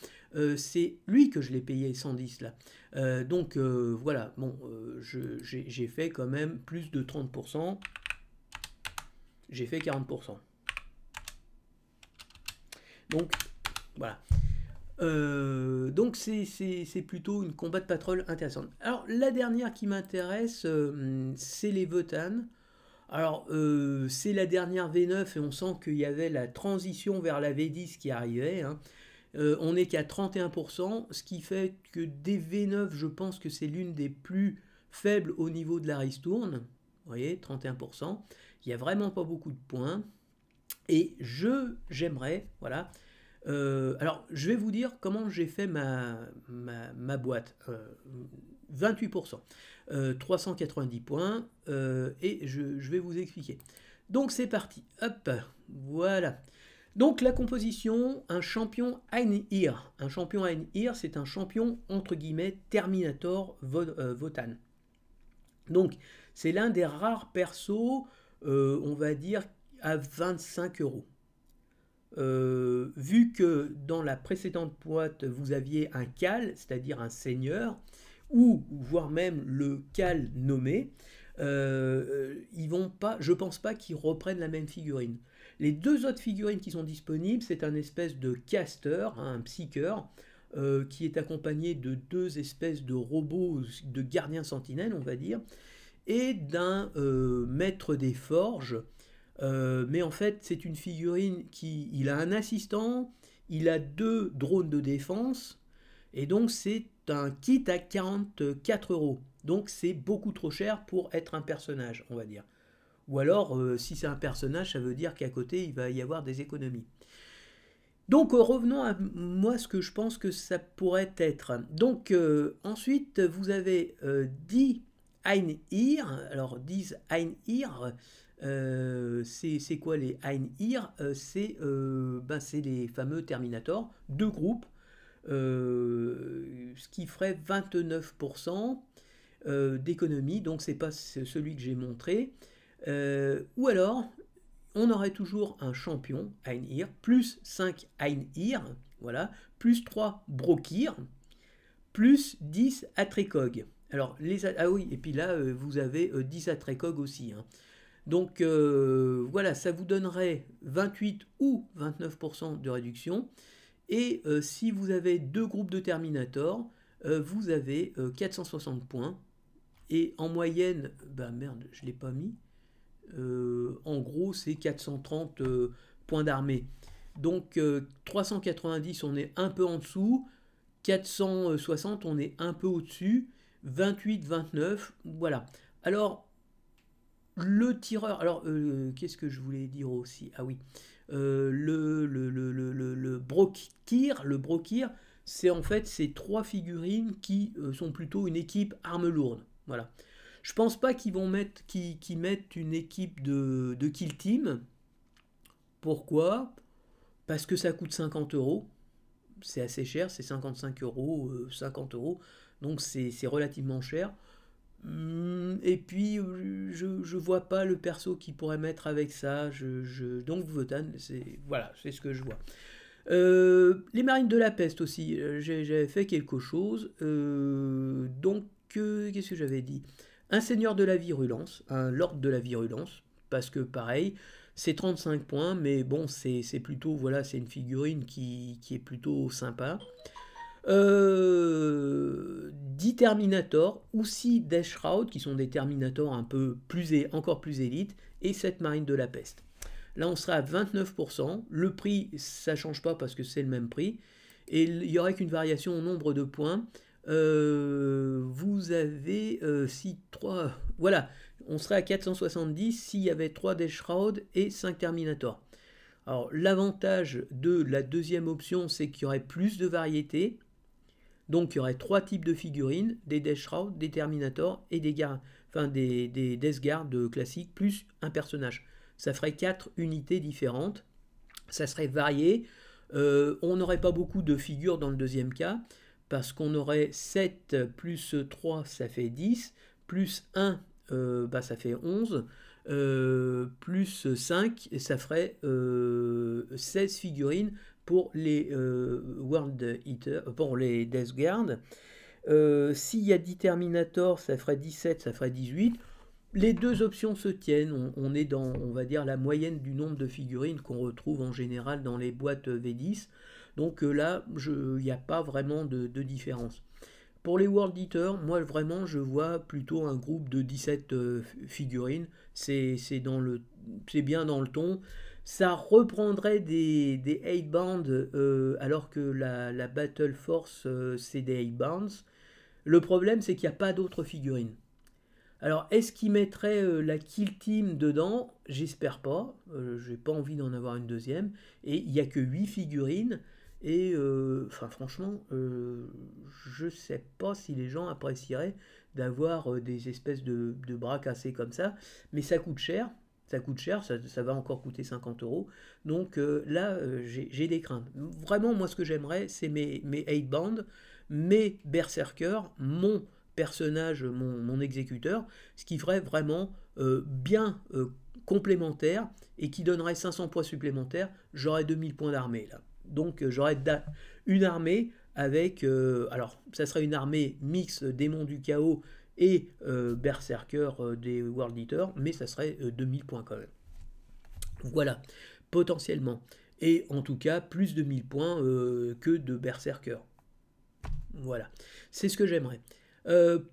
C'est lui que je l'ai payé 110 là. Donc voilà, bon, j'ai fait quand même plus de 30%. J'ai fait 40%. Donc voilà. Donc c'est plutôt une combat de patrol intéressante. Alors la dernière qui m'intéresse, c'est les Votan. Alors, c'est la dernière V9 et on sent qu'il y avait la transition vers la V10 qui arrivait. Hein. On n'est qu'à 31%, ce qui fait que des V9, je pense que c'est l'une des plus faibles au niveau de la ristourne. Vous voyez, 31%. Il n'y a vraiment pas beaucoup de points. Et j'aimerais, voilà. Alors, je vais vous dire comment j'ai fait ma boîte. 28%. 390 points. Et je vais vous expliquer. Donc, c'est parti. Hop, voilà. Donc, la composition, un champion Einhir. Un champion Einhir, c'est un champion, entre guillemets, Terminator Votan. Donc, c'est l'un des rares persos, on va dire, à 25 euros. Vu que dans la précédente boîte, vous aviez un cal, c'est-à-dire un seigneur, ou voire même le cal nommé, ils vont pas, je pense pas qu'ils reprennent la même figurine. Les deux autres figurines qui sont disponibles, c'est un espèce de caster, hein, un psyker, qui est accompagné de deux espèces de robots de gardiens sentinelles, on va dire, et d'un maître des forges. Mais en fait, c'est une figurine il a un assistant, il a deux drones de défense, et donc c'est un kit à 44 euros. Donc c'est beaucoup trop cher pour être un personnage, on va dire. Ou alors, si c'est un personnage, ça veut dire qu'à côté, il va y avoir des économies. Donc revenons à moi ce que je pense que ça pourrait être. Donc ensuite, vous avez 10 Einhir. Alors 10 Einhir, c'est quoi les Einhir? C'est les fameux Terminator, deux groupes, ce qui ferait 29% d'économie, donc c'est pas celui que j'ai montré. Ou alors, on aurait toujours un champion, Einhir, plus 5 Einhir, voilà, plus 3 Brokir, plus 10 Atrekog. Alors, ah oui, et puis là, vous avez 10 Atrekog aussi. Hein. Donc, voilà, ça vous donnerait 28 ou 29% de réduction. Et si vous avez deux groupes de Terminator, vous avez 460 points. Et en moyenne, bah merde, je ne l'ai pas mis. En gros, c'est 430 points d'armée. Donc 390, on est un peu en dessous. 460, on est un peu au-dessus. 28, 29, voilà. Alors, le tireur... Alors, qu'est-ce que je voulais dire aussi? Ah oui. Le Brokir, c'est en fait ces trois figurines qui sont plutôt une équipe arme lourde. Voilà. Je pense pas qu'ils mettent une équipe de kill team. Pourquoi? Parce que ça coûte 50 euros. C'est assez cher, c'est 55 euros, 50 euros. Donc c'est relativement cher. Et puis je vois pas le perso qui pourrait mettre avec ça. Donc Votan, voilà, c'est ce que je vois. Les marines de la peste aussi, j'avais fait quelque chose. Donc qu'est-ce que j'avais dit? Un seigneur de la virulence, un lord de la virulence, parce que pareil, C'est 35 points, mais bon, c'est plutôt, voilà, c'est une figurine qui est plutôt sympa. 10 Terminator, aussi Death Shroud, qui sont des Terminators un peu encore plus élites, et 7 Marines de la Peste. Là, on sera à 29%. Le prix, ça change pas parce que c'est le même prix. Et il n'y aurait qu'une variation au nombre de points. Vous avez, si 3... Voilà, on serait à 470 s'il y avait 3 Death Shroud et 5 Terminator. Alors, l'avantage de la deuxième option, c'est qu'il y aurait plus de variété. Donc, il y aurait 3 types de figurines, des Death Shroud, des Terminator et des Death Guard classiques, plus un personnage. Ça ferait 4 unités différentes. Ça serait varié. On n'aurait pas beaucoup de figures dans le deuxième cas, parce qu'on aurait 7 plus 3, ça fait 10, plus 1, ça fait 11, plus 5, ça ferait 16 figurines pour les World Eater, pour les Death Guard. S'il y a 10 Terminator, ça ferait 17, ça ferait 18. Les deux options se tiennent, on est dans, on va dire, la moyenne du nombre de figurines qu'on retrouve en général dans les boîtes V10. Donc là, il n'y a pas vraiment de différence. Pour les World Eater, moi vraiment je vois plutôt un groupe de 17 figurines, c'est bien dans le ton. Ça reprendrait des 8 bands alors que la Battle Force c'est des 8 bands. Le problème c'est qu'il n'y a pas d'autres figurines. Alors, est-ce qu'ils mettraient la Kill Team dedans? J'espère pas. J'ai pas envie d'en avoir une deuxième. Et il n'y a que 8 figurines. Et franchement, je sais pas si les gens apprécieraient d'avoir des espèces de bras cassés comme ça. Mais ça coûte cher. Ça coûte cher, ça va encore coûter 50 euros. Donc là, j'ai des craintes. Vraiment, moi, ce que j'aimerais, c'est mes 8 bands, mes berserkers, mon personnage, mon exécuteur, ce qui ferait vraiment bien complémentaire et qui donnerait 500 points supplémentaires, j'aurais 2000 points d'armée là. Donc j'aurais une armée avec, alors ça serait une armée mix démon du chaos et berserker des World Eaters, mais ça serait 2000 points quand même. Voilà, potentiellement. Et en tout cas, plus de 1000 points que de berserker. Voilà, c'est ce que j'aimerais.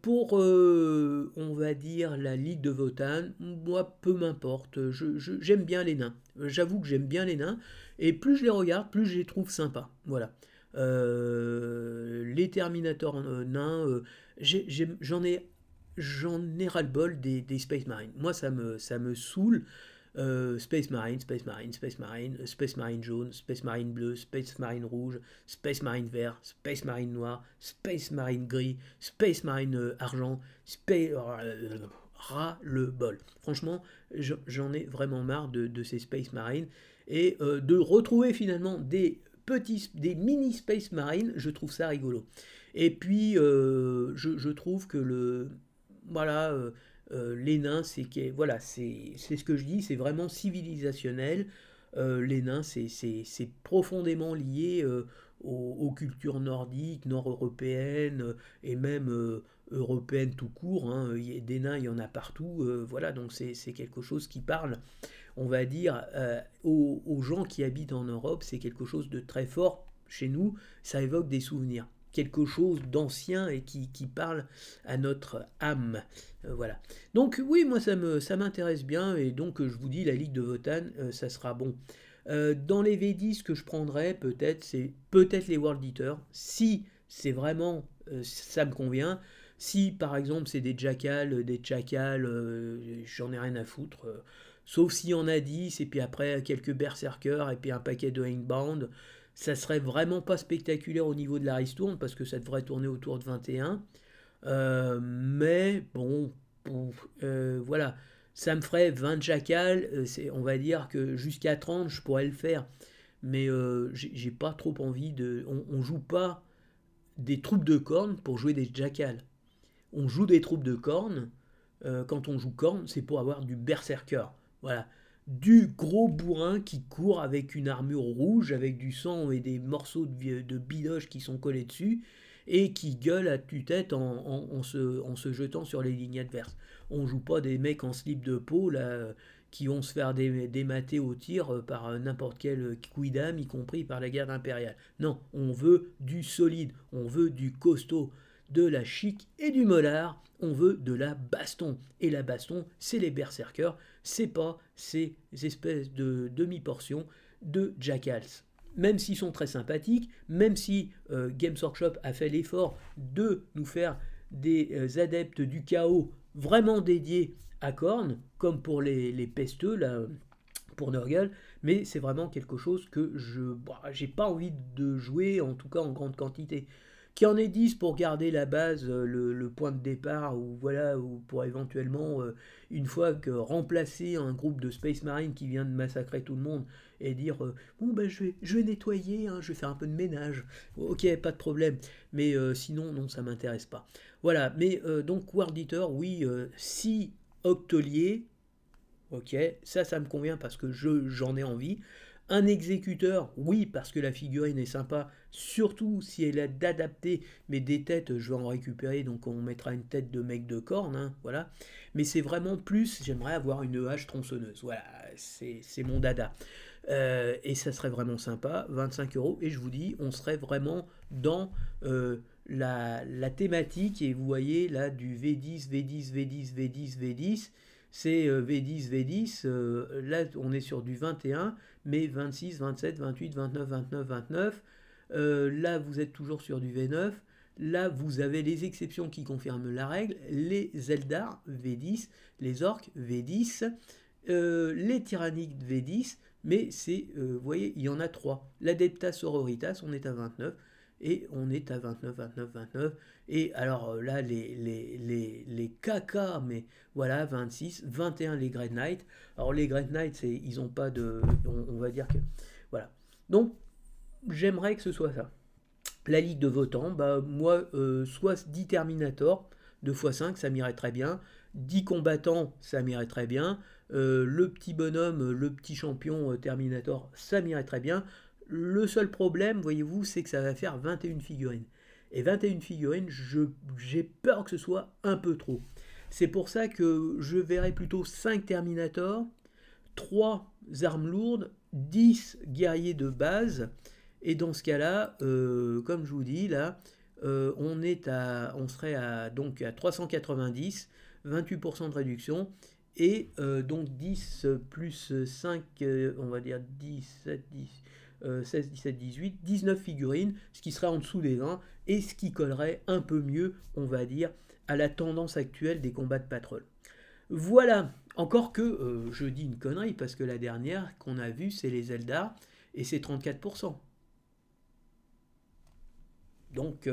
Pour, on va dire, la Ligue de Votann, moi, peu m'importe, j'aime bien les nains. J'avoue que j'aime bien les nains, et plus je les regarde, plus je les trouve sympas. Voilà. Les Terminators nains, j'en ai ras-le-bol des Space Marines. Moi, ça me saoule. Space Marine, Space Marine, Space Marine, Space Marine jaune, Space Marine bleu, Space Marine rouge, Space Marine vert, Space Marine noir, Space Marine gris, Space Marine argent, ras le bol. Franchement, j'en ai vraiment marre de ces Space Marines et de retrouver finalement des mini Space Marines, je trouve ça rigolo. Et puis, je trouve que voilà, les nains, voilà, c'est ce que je dis, c'est vraiment civilisationnel. Les nains, c'est profondément lié aux cultures nordiques, nord-européennes et même européennes tout court. Hein. Des nains, il y en a partout. Voilà, donc c'est quelque chose qui parle, on va dire, aux gens qui habitent en Europe. C'est quelque chose de très fort chez nous. Ça évoque des souvenirs, quelque chose d'ancien et qui parle à notre âme. Voilà. Donc oui, moi ça m'intéresse bien, et donc je vous dis, la Ligue de Votann, ça sera bon. Dans les V10 que je prendrais, c'est peut-être les World Eaters, si c'est vraiment, ça me convient. Si par exemple c'est des jackals, j'en ai rien à foutre. Sauf s'il y en a 10, et puis après quelques berserkers, et puis un paquet de Hangbound. Ça serait vraiment pas spectaculaire au niveau de la ristourne, parce que ça devrait tourner autour de 21. Mais bon, voilà, ça me ferait 20 jackals. On va dire que jusqu'à 30, je pourrais le faire. Mais j'ai pas trop envie de. On joue pas des troupes de cornes pour jouer des jackals. On joue des troupes de cornes. Quand on joue cornes, c'est pour avoir du berserker. Voilà. Du gros bourrin qui court avec une armure rouge, avec du sang et des morceaux de bidoche qui sont collés dessus, et qui gueule à tue-tête en se jetant sur les lignes adverses. On joue pas des mecs en slip de peau là, qui vont se faire démater au tir par n'importe quel quidam, y compris par la garde impériale. Non, on veut du solide, on veut du costaud, de la chic et du mollard, on veut de la baston. Et la baston, c'est les berserkers, c'est pas ces espèces de demi-portions de jackals. Même s'ils sont très sympathiques, même si Games Workshop a fait l'effort de nous faire des adeptes du chaos vraiment dédiés à Khorne, comme pour les pesteux, là, pour Nurgle, mais c'est vraiment quelque chose que j'ai pas envie de jouer, en tout cas en grande quantité. Qu'il y en ait 10 pour garder la base, le point de départ, ou voilà, ou pour éventuellement, une fois que remplacer un groupe de Space Marine qui vient de massacrer tout le monde, et dire bon ben je vais nettoyer, hein, je vais faire un peu de ménage, ok, pas de problème, mais sinon non, ça m'intéresse pas. Voilà, mais donc World Eater, oui, 6 octoliers, ok, ça me convient parce que j'en ai envie. Un exécuteur, oui, parce que la figurine est sympa, surtout si elle est d'adapter, mais des têtes, je vais en récupérer, donc on mettra une tête de mec de Khorne, hein, voilà. Mais c'est vraiment plus, j'aimerais avoir une hache tronçonneuse, voilà, c'est mon dada. Et ça serait vraiment sympa, 25 €, et je vous dis, on serait vraiment dans la thématique, et vous voyez là du V10, V10, V10, V10, V10, c'est V10, V10, là on est sur du 21, mais 26, 27, 28, 29, 29, 29, là vous êtes toujours sur du V9, là vous avez les exceptions qui confirment la règle, les Eldar V10, les orques V10, les tyranniques V10, mais c'est, vous voyez, il y en a 3. L'Adepta Sororitas, on est à 29, et on est à 29, 29, 29, et alors là, les caca, mais voilà, 26, 21 les Great Knights. Alors les Great Knights, ils n'ont pas de... On va dire que... Voilà. Donc, j'aimerais que ce soit ça. La Ligue de Votant, bah, moi, soit 10 Terminator, 2x5, ça m'irait très bien. 10 combattants, ça m'irait très bien. Le petit bonhomme, le petit champion Terminator, ça m'irait très bien. Le seul problème, voyez-vous, c'est que ça va faire 21 figurines. Et 21 figurines, j'ai peur que ce soit un peu trop. C'est pour ça que je verrais plutôt 5 Terminator, 3 armes lourdes, 10 guerriers de base. Et dans ce cas-là, comme je vous dis, là, on serait donc à 390, 28% de réduction. Et donc 10 plus 5, on va dire 17, 10, 16, 17, 18, 19 figurines, ce qui serait en dessous des 20, et ce qui collerait un peu mieux, on va dire, à la tendance actuelle des combats de patrol. Voilà, encore que je dis une connerie, parce que la dernière qu'on a vue, c'est les Eldar, et c'est 34%. Donc,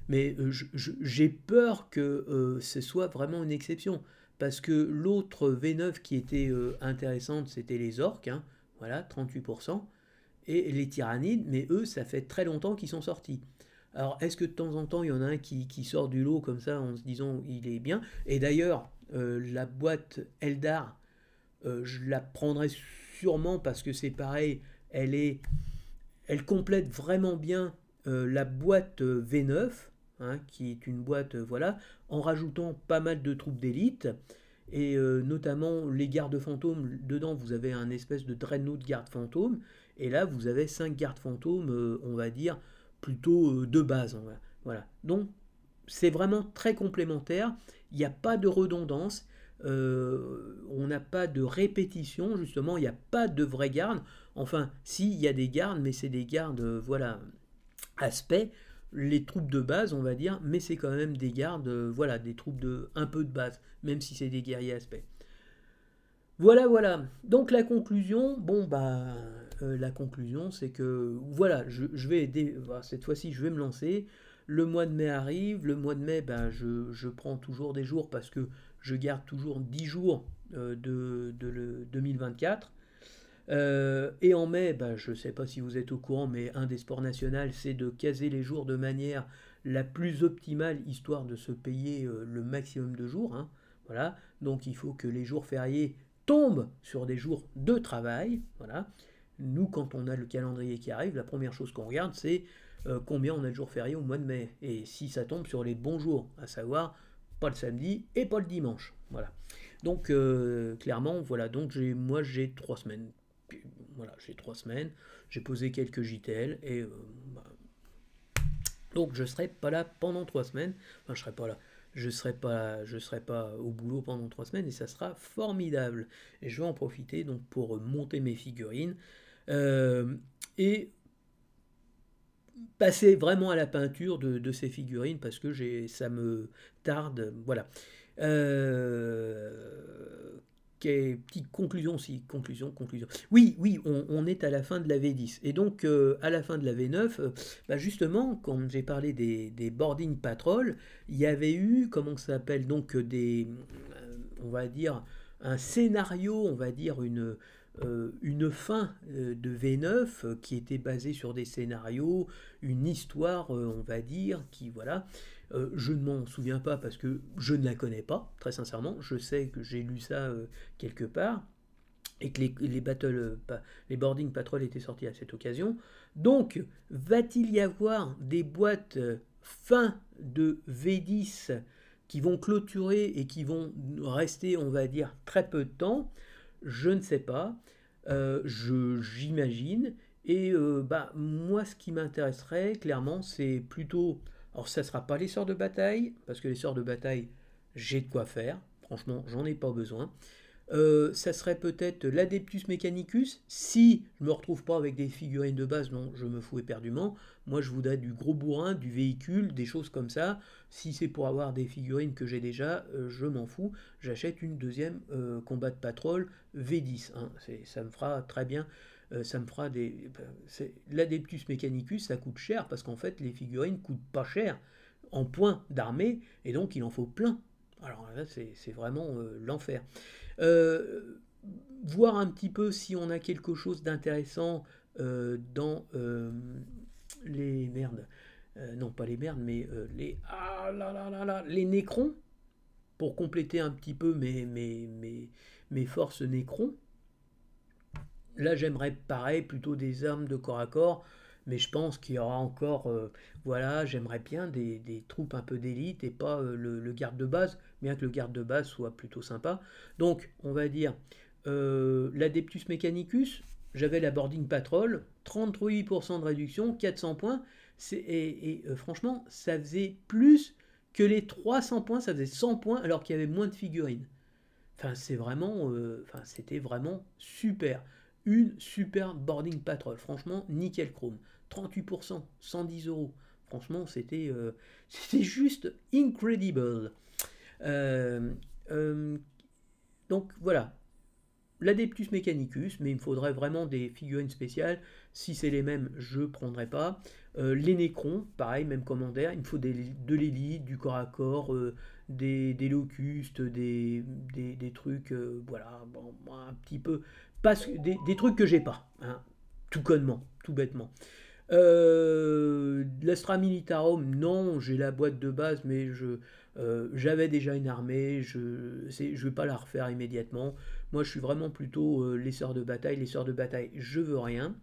mais j'ai peur que ce soit vraiment une exception, parce que l'autre V9 qui était intéressante, c'était les orques, hein, voilà, 38%, et les tyrannides, mais eux, ça fait très longtemps qu'ils sont sortis. Alors, est-ce que de temps en temps, il y en a un qui sort du lot comme ça, en se disant, il est bien? Et d'ailleurs, la boîte Eldar, je la prendrai sûrement, parce que c'est pareil, elle complète vraiment bien la boîte V9, hein, qui est une boîte, voilà, en rajoutant pas mal de troupes d'élite, et notamment les gardes fantômes. Dedans, vous avez un espèce de dreadnought garde fantôme, et là, vous avez 5 gardes fantômes, on va dire, plutôt de base. Voilà. Donc, c'est vraiment très complémentaire, il n'y a pas de redondance, on n'a pas de répétition, justement, il n'y a pas de vraie garde. Enfin, si, il y a des gardes, mais c'est des gardes, voilà, aspect, les troupes de base, on va dire, mais c'est quand même des gardes, voilà, des troupes un peu de base, même si c'est des guerriers aspect. Voilà, voilà. Donc la conclusion, bon bah, la conclusion, c'est que voilà, je vais aider. Cette fois-ci, je vais me lancer. Le mois de mai arrive. Le mois de mai, bah, je prends toujours des jours parce que je garde toujours 10 jours de 2024. Et en mai, bah, je ne sais pas si vous êtes au courant, mais un des sports nationaux, c'est de caser les jours de manière la plus optimale, histoire de se payer le maximum de jours, hein. Voilà. Donc il faut que les jours fériés tombent sur des jours de travail. Voilà. Nous, quand on a le calendrier qui arrive, la première chose qu'on regarde, c'est combien on a de jours fériés au mois de mai. Et si ça tombe sur les bons jours, à savoir pas le samedi et pas le dimanche. Voilà. Donc clairement, voilà, donc moi j'ai 3 semaines. Voilà, j'ai 3 semaines, j'ai posé quelques JTL et bah, donc je serai pas là pendant 3 semaines. Enfin, je serai pas là. Je serai pas au boulot pendant 3 semaines et ça sera formidable. Et je vais en profiter donc pour monter mes figurines et passer vraiment à la peinture de ces figurines parce que ça me tarde. Voilà. Petite conclusion, si, conclusion. Oui, oui, on est à la fin de la V10. Et donc, à la fin de la V9, bah justement, quand j'ai parlé des boarding patrol, il y avait eu, comment ça s'appelle, donc on va dire, un scénario, on va dire, une fin de V9 qui était basée sur des scénarios, une histoire, on va dire, qui, voilà. Je ne m'en souviens pas parce que je ne la connais pas, très sincèrement. Je sais que j'ai lu ça quelque part et que les boarding patrol étaient sortis à cette occasion. Donc, va-t-il y avoir des boîtes fin de V10 qui vont clôturer et qui vont rester, on va dire, très peu de temps? Je ne sais pas. J'imagine. Et bah, moi, ce qui m'intéresserait, clairement, c'est plutôt... Alors, ça ne sera pas les sorts de bataille, parce que les sorts de bataille, j'ai de quoi faire. Franchement, j'en ai pas besoin. Ça serait peut-être l'Adeptus Mechanicus. Si je me retrouve pas avec des figurines de base, non, je me fous éperdument. Moi, je voudrais du gros bourrin, du véhicule, des choses comme ça. Si c'est pour avoir des figurines que j'ai déjà, je m'en fous. J'achète une deuxième combat de patrol V10. Hein. Ça me fera très bien. Ça me fera des. L'Adeptus Mechanicus, ça coûte cher parce qu'en fait, les figurines coûtent pas cher en points d'armée et donc il en faut plein. Alors là, c'est vraiment l'enfer. Euh, Voir un petit peu si on a quelque chose d'intéressant dans les merdes. Non, pas les merdes, mais les ah là là là là, les nécrons pour compléter un petit peu mes forces nécrons. Là, j'aimerais pareil plutôt des armes de corps à corps, mais je pense qu'il y aura encore, voilà, j'aimerais bien des troupes un peu d'élite et pas le garde de base, bien que le garde de base soit plutôt sympa. Donc, on va dire l'Adeptus Mechanicus, j'avais la Boarding Patrol, 38% de réduction, 400 points, franchement, ça faisait plus que les 300 points, ça faisait 100 points alors qu'il y avait moins de figurines. Enfin, c'était vraiment super. Une super boarding patrol. Franchement, nickel chrome. 38%, 110 euros. Franchement, c'était juste incredible. Euh, euh, donc voilà, l'Adeptus Mechanicus, mais il me faudrait vraiment des figurines spéciales. Si c'est les mêmes, je ne prendrai pas. Les Nécrons, pareil, même commentaire. Il me faut de l'élite, du corps à corps, des locustes, des trucs, voilà, bon, un petit peu. Des trucs que j'ai pas, hein, tout connement, tout bêtement. L'Astra Militarum, non, j'ai la boîte de base, mais j'avais déjà une armée, je ne vais pas la refaire immédiatement. Moi, je suis vraiment plutôt les sœurs de bataille. Les sœurs de bataille, je veux rien.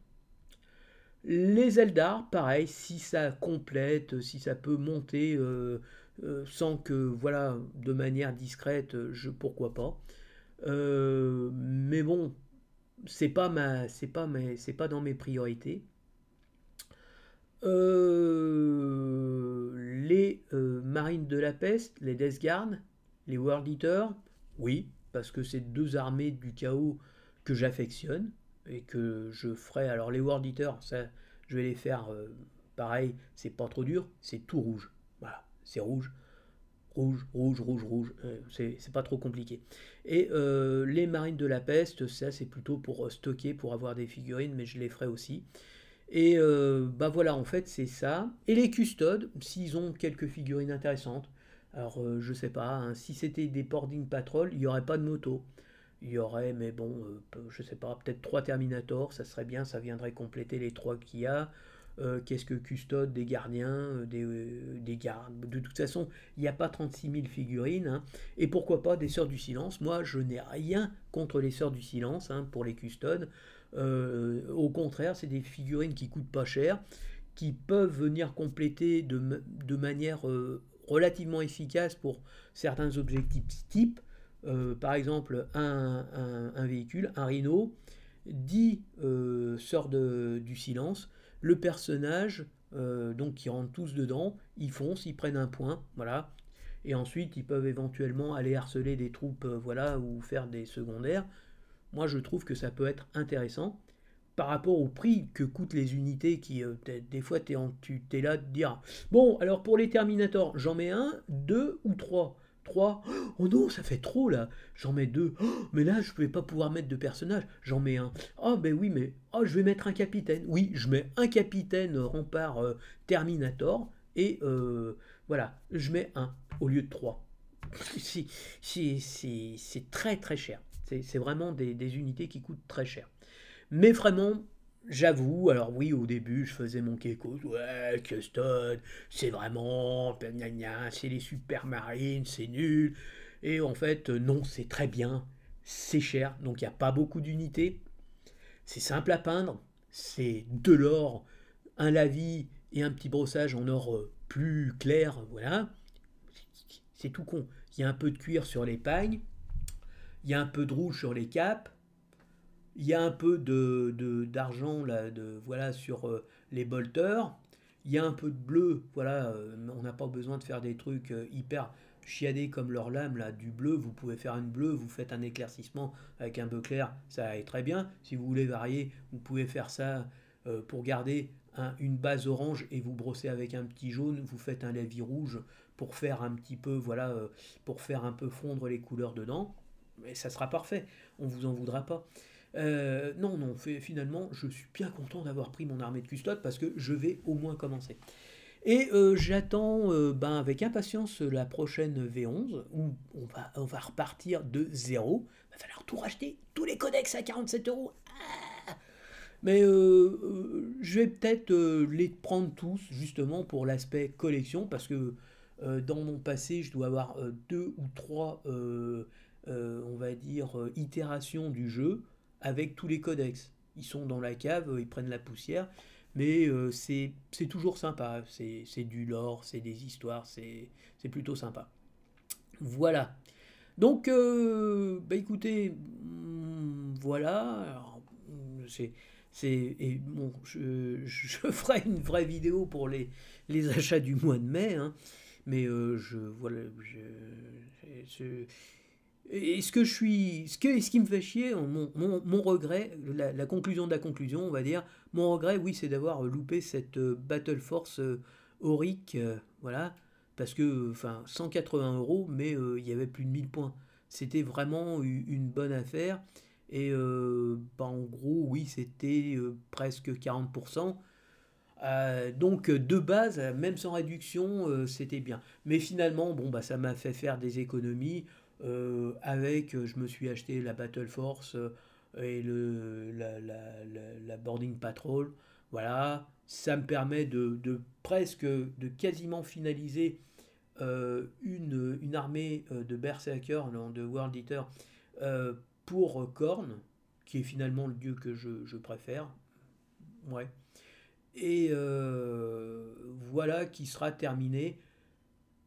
Les Eldar, pareil, si ça complète, si ça peut monter sans que, voilà, de manière discrète, pourquoi pas. Mais bon, c'est pas dans mes priorités. Les marines de la peste, les Death Guard, les World Eaters, oui, parce que c'est deux armées du chaos que j'affectionne et que je ferai. Alors les World Eaters, ça, je vais les faire pareil, c'est pas trop dur, c'est tout rouge. Voilà, c'est rouge. Rouge, rouge, rouge, rouge, c'est pas trop compliqué. Et les marines de la peste, ça c'est plutôt pour stocker, pour avoir des figurines, mais je les ferai aussi. Et bah voilà, en fait, c'est ça. Et les custodes, s'ils ont quelques figurines intéressantes. Alors, je sais pas, hein, si c'était des boarding patrol, il n'y aurait pas de moto. Il y aurait, mais bon, je sais pas, peut-être 3 Terminators, ça serait bien, ça viendrait compléter les 3 qu'il y a. Qu'est-ce que custode, des gardiens, des gardes. De toute façon, il n'y a pas 36 000 figurines. Hein. Et pourquoi pas des Sœurs du Silence. Moi, je n'ai rien contre les Sœurs du Silence hein, pour les custodes. Au contraire, c'est des figurines qui coûtent pas cher, qui peuvent venir compléter de manière relativement efficace pour certains objectifs type. par exemple un véhicule, un Rhino, 10 sort du silence, le personnage, donc qui rentrent tous dedans, ils foncent, ils prennent un point, voilà, et ensuite ils peuvent éventuellement aller harceler des troupes, voilà, ou faire des secondaires. Moi je trouve que ça peut être intéressant par rapport au prix que coûtent les unités qui, des fois, tu es là de dire, bon, alors pour les Terminators, j'en mets un, deux ou trois. Trois, oh non, ça fait trop là, j'en mets deux. Oh, mais là, je ne vais pas pouvoir mettre de personnage, j'en mets un. Oh, ben oui, mais oh, je vais mettre un capitaine. Oui, je mets un capitaine rempart Terminator et voilà, je mets un au lieu de trois. C'est très très cher. C'est vraiment des unités qui coûtent très cher. Mais vraiment, j'avoue, alors oui, au début, je faisais mon kéko, ouais, Custode, c'est vraiment, gna gna, c'est les super marines, c'est nul. Et en fait, non, c'est très bien, c'est cher, donc il n'y a pas beaucoup d'unités, c'est simple à peindre, c'est de l'or, un lavis et un petit brossage en or plus clair, voilà, c'est tout con. Il y a un peu de cuir sur les pagnes, il y a un peu de rouge sur les capes, il y a un peu d'argent là, voilà, sur les bolters. Il y a un peu de bleu, voilà, on n'a pas besoin de faire des trucs hyper chiadés comme leur lame là, du bleu, vous pouvez faire une bleue, vous faites un éclaircissement avec un bleu clair, ça est très bien. Si vous voulez varier, vous pouvez faire ça pour garder une base orange et vous brossez avec un petit jaune, vous faites un lavis rouge pour faire un petit peu, voilà, pour faire un peu fondre les couleurs dedans. Mais ça sera parfait, on vous en voudra pas. Non, non, finalement, je suis bien content d'avoir pris mon armée de custode parce que je vais au moins commencer. Et j'attends avec impatience la prochaine V11 où on va repartir de zéro. Il va falloir tout racheter, tous les codex à 47 €. Ah, mais je vais peut-être les prendre tous justement pour l'aspect collection parce que dans mon passé, je dois avoir deux ou trois, on va dire, itérations du jeu avec tous les codex. Ils sont dans la cave, ils prennent la poussière, mais c'est toujours sympa. C'est du lore, c'est des histoires, c'est plutôt sympa. Voilà. Donc, écoutez, voilà. Alors, c'est, et bon, je ferai une vraie vidéo pour les achats du mois de mai, hein, mais voilà, et ce qui me fait chier, mon regret, la conclusion de la conclusion, on va dire, mon regret, oui, c'est d'avoir loupé cette Battle Force Auric, voilà, parce que, enfin, 180 €, mais il y avait plus de 1000 points. C'était vraiment une bonne affaire, et en gros, oui, c'était presque 40%. Donc de base, même sans réduction, c'était bien. Mais finalement, bon, ça m'a fait faire des économies. Je me suis acheté la Battle Force et la Boarding Patrol. Voilà, ça me permet de quasiment finaliser une armée de Berserker, non, de World Eater, pour Khorne, qui est finalement le dieu que je préfère. Ouais. Et voilà qui sera terminé.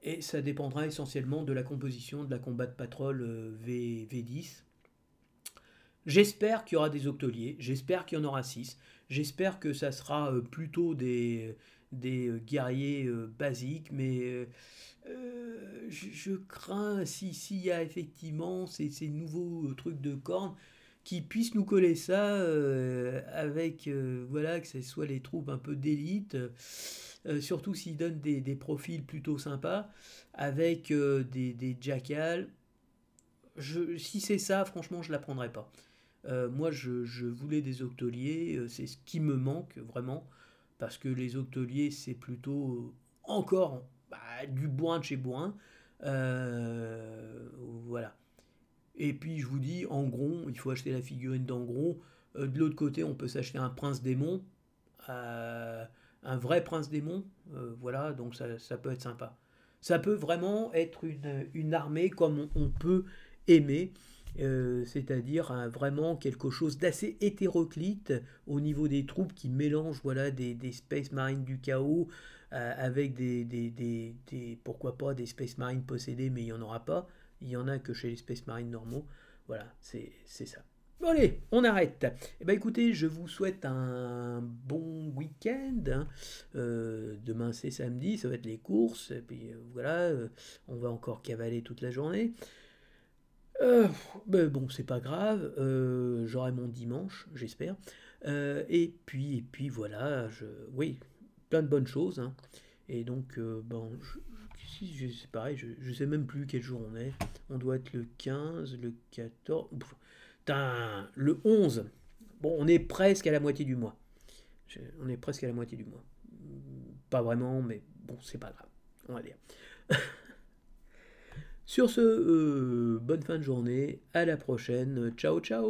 Et ça dépendra essentiellement de la composition de la combat de patrol V10. J'espère qu'il y aura des octoliers, j'espère qu'il y en aura 6, j'espère que ça sera plutôt des guerriers basiques, mais je crains s'il y a effectivement ces nouveaux trucs de cornes qui puissent nous coller ça avec, voilà, que ce soit les troupes un peu d'élite, surtout s'ils donnent des profils plutôt sympas, avec des jackals. Si c'est ça, franchement, je la prendrai pas. Moi, je voulais des octoliers, c'est ce qui me manque vraiment, parce que les octoliers, c'est plutôt encore du bourrin de chez bourrin. Voilà. Et puis, je vous dis, en gros, il faut acheter la figurine d'Angron. De l'autre côté, on peut s'acheter un prince démon, un vrai prince démon. Voilà, donc ça peut être sympa. Ça peut vraiment être une armée comme on peut aimer, c'est-à-dire vraiment quelque chose d'assez hétéroclite au niveau des troupes qui mélangent, voilà, des Space Marines du chaos avec pourquoi pas des Space Marines possédés, mais il n'y en aura pas. il y en a que chez les Space Marines normaux. Voilà, c'est ça. Bon, allez, on arrête. Eh ben écoutez, je vous souhaite un bon week-end, hein. Demain c'est samedi, ça va être les courses, et puis voilà, on va encore cavaler toute la journée. Ben bon, c'est pas grave, j'aurai mon dimanche, j'espère. Et puis voilà, oui, plein de bonnes choses, hein. Et donc, bon, c'est pareil, je sais même plus quel jour on est. On doit être le 15, le 14, putain, le 11. Bon, on est presque à la moitié du mois. On est presque à la moitié du mois. Pas vraiment, mais bon, c'est pas grave. On va dire. Sur ce, bonne fin de journée, à la prochaine, ciao ciao.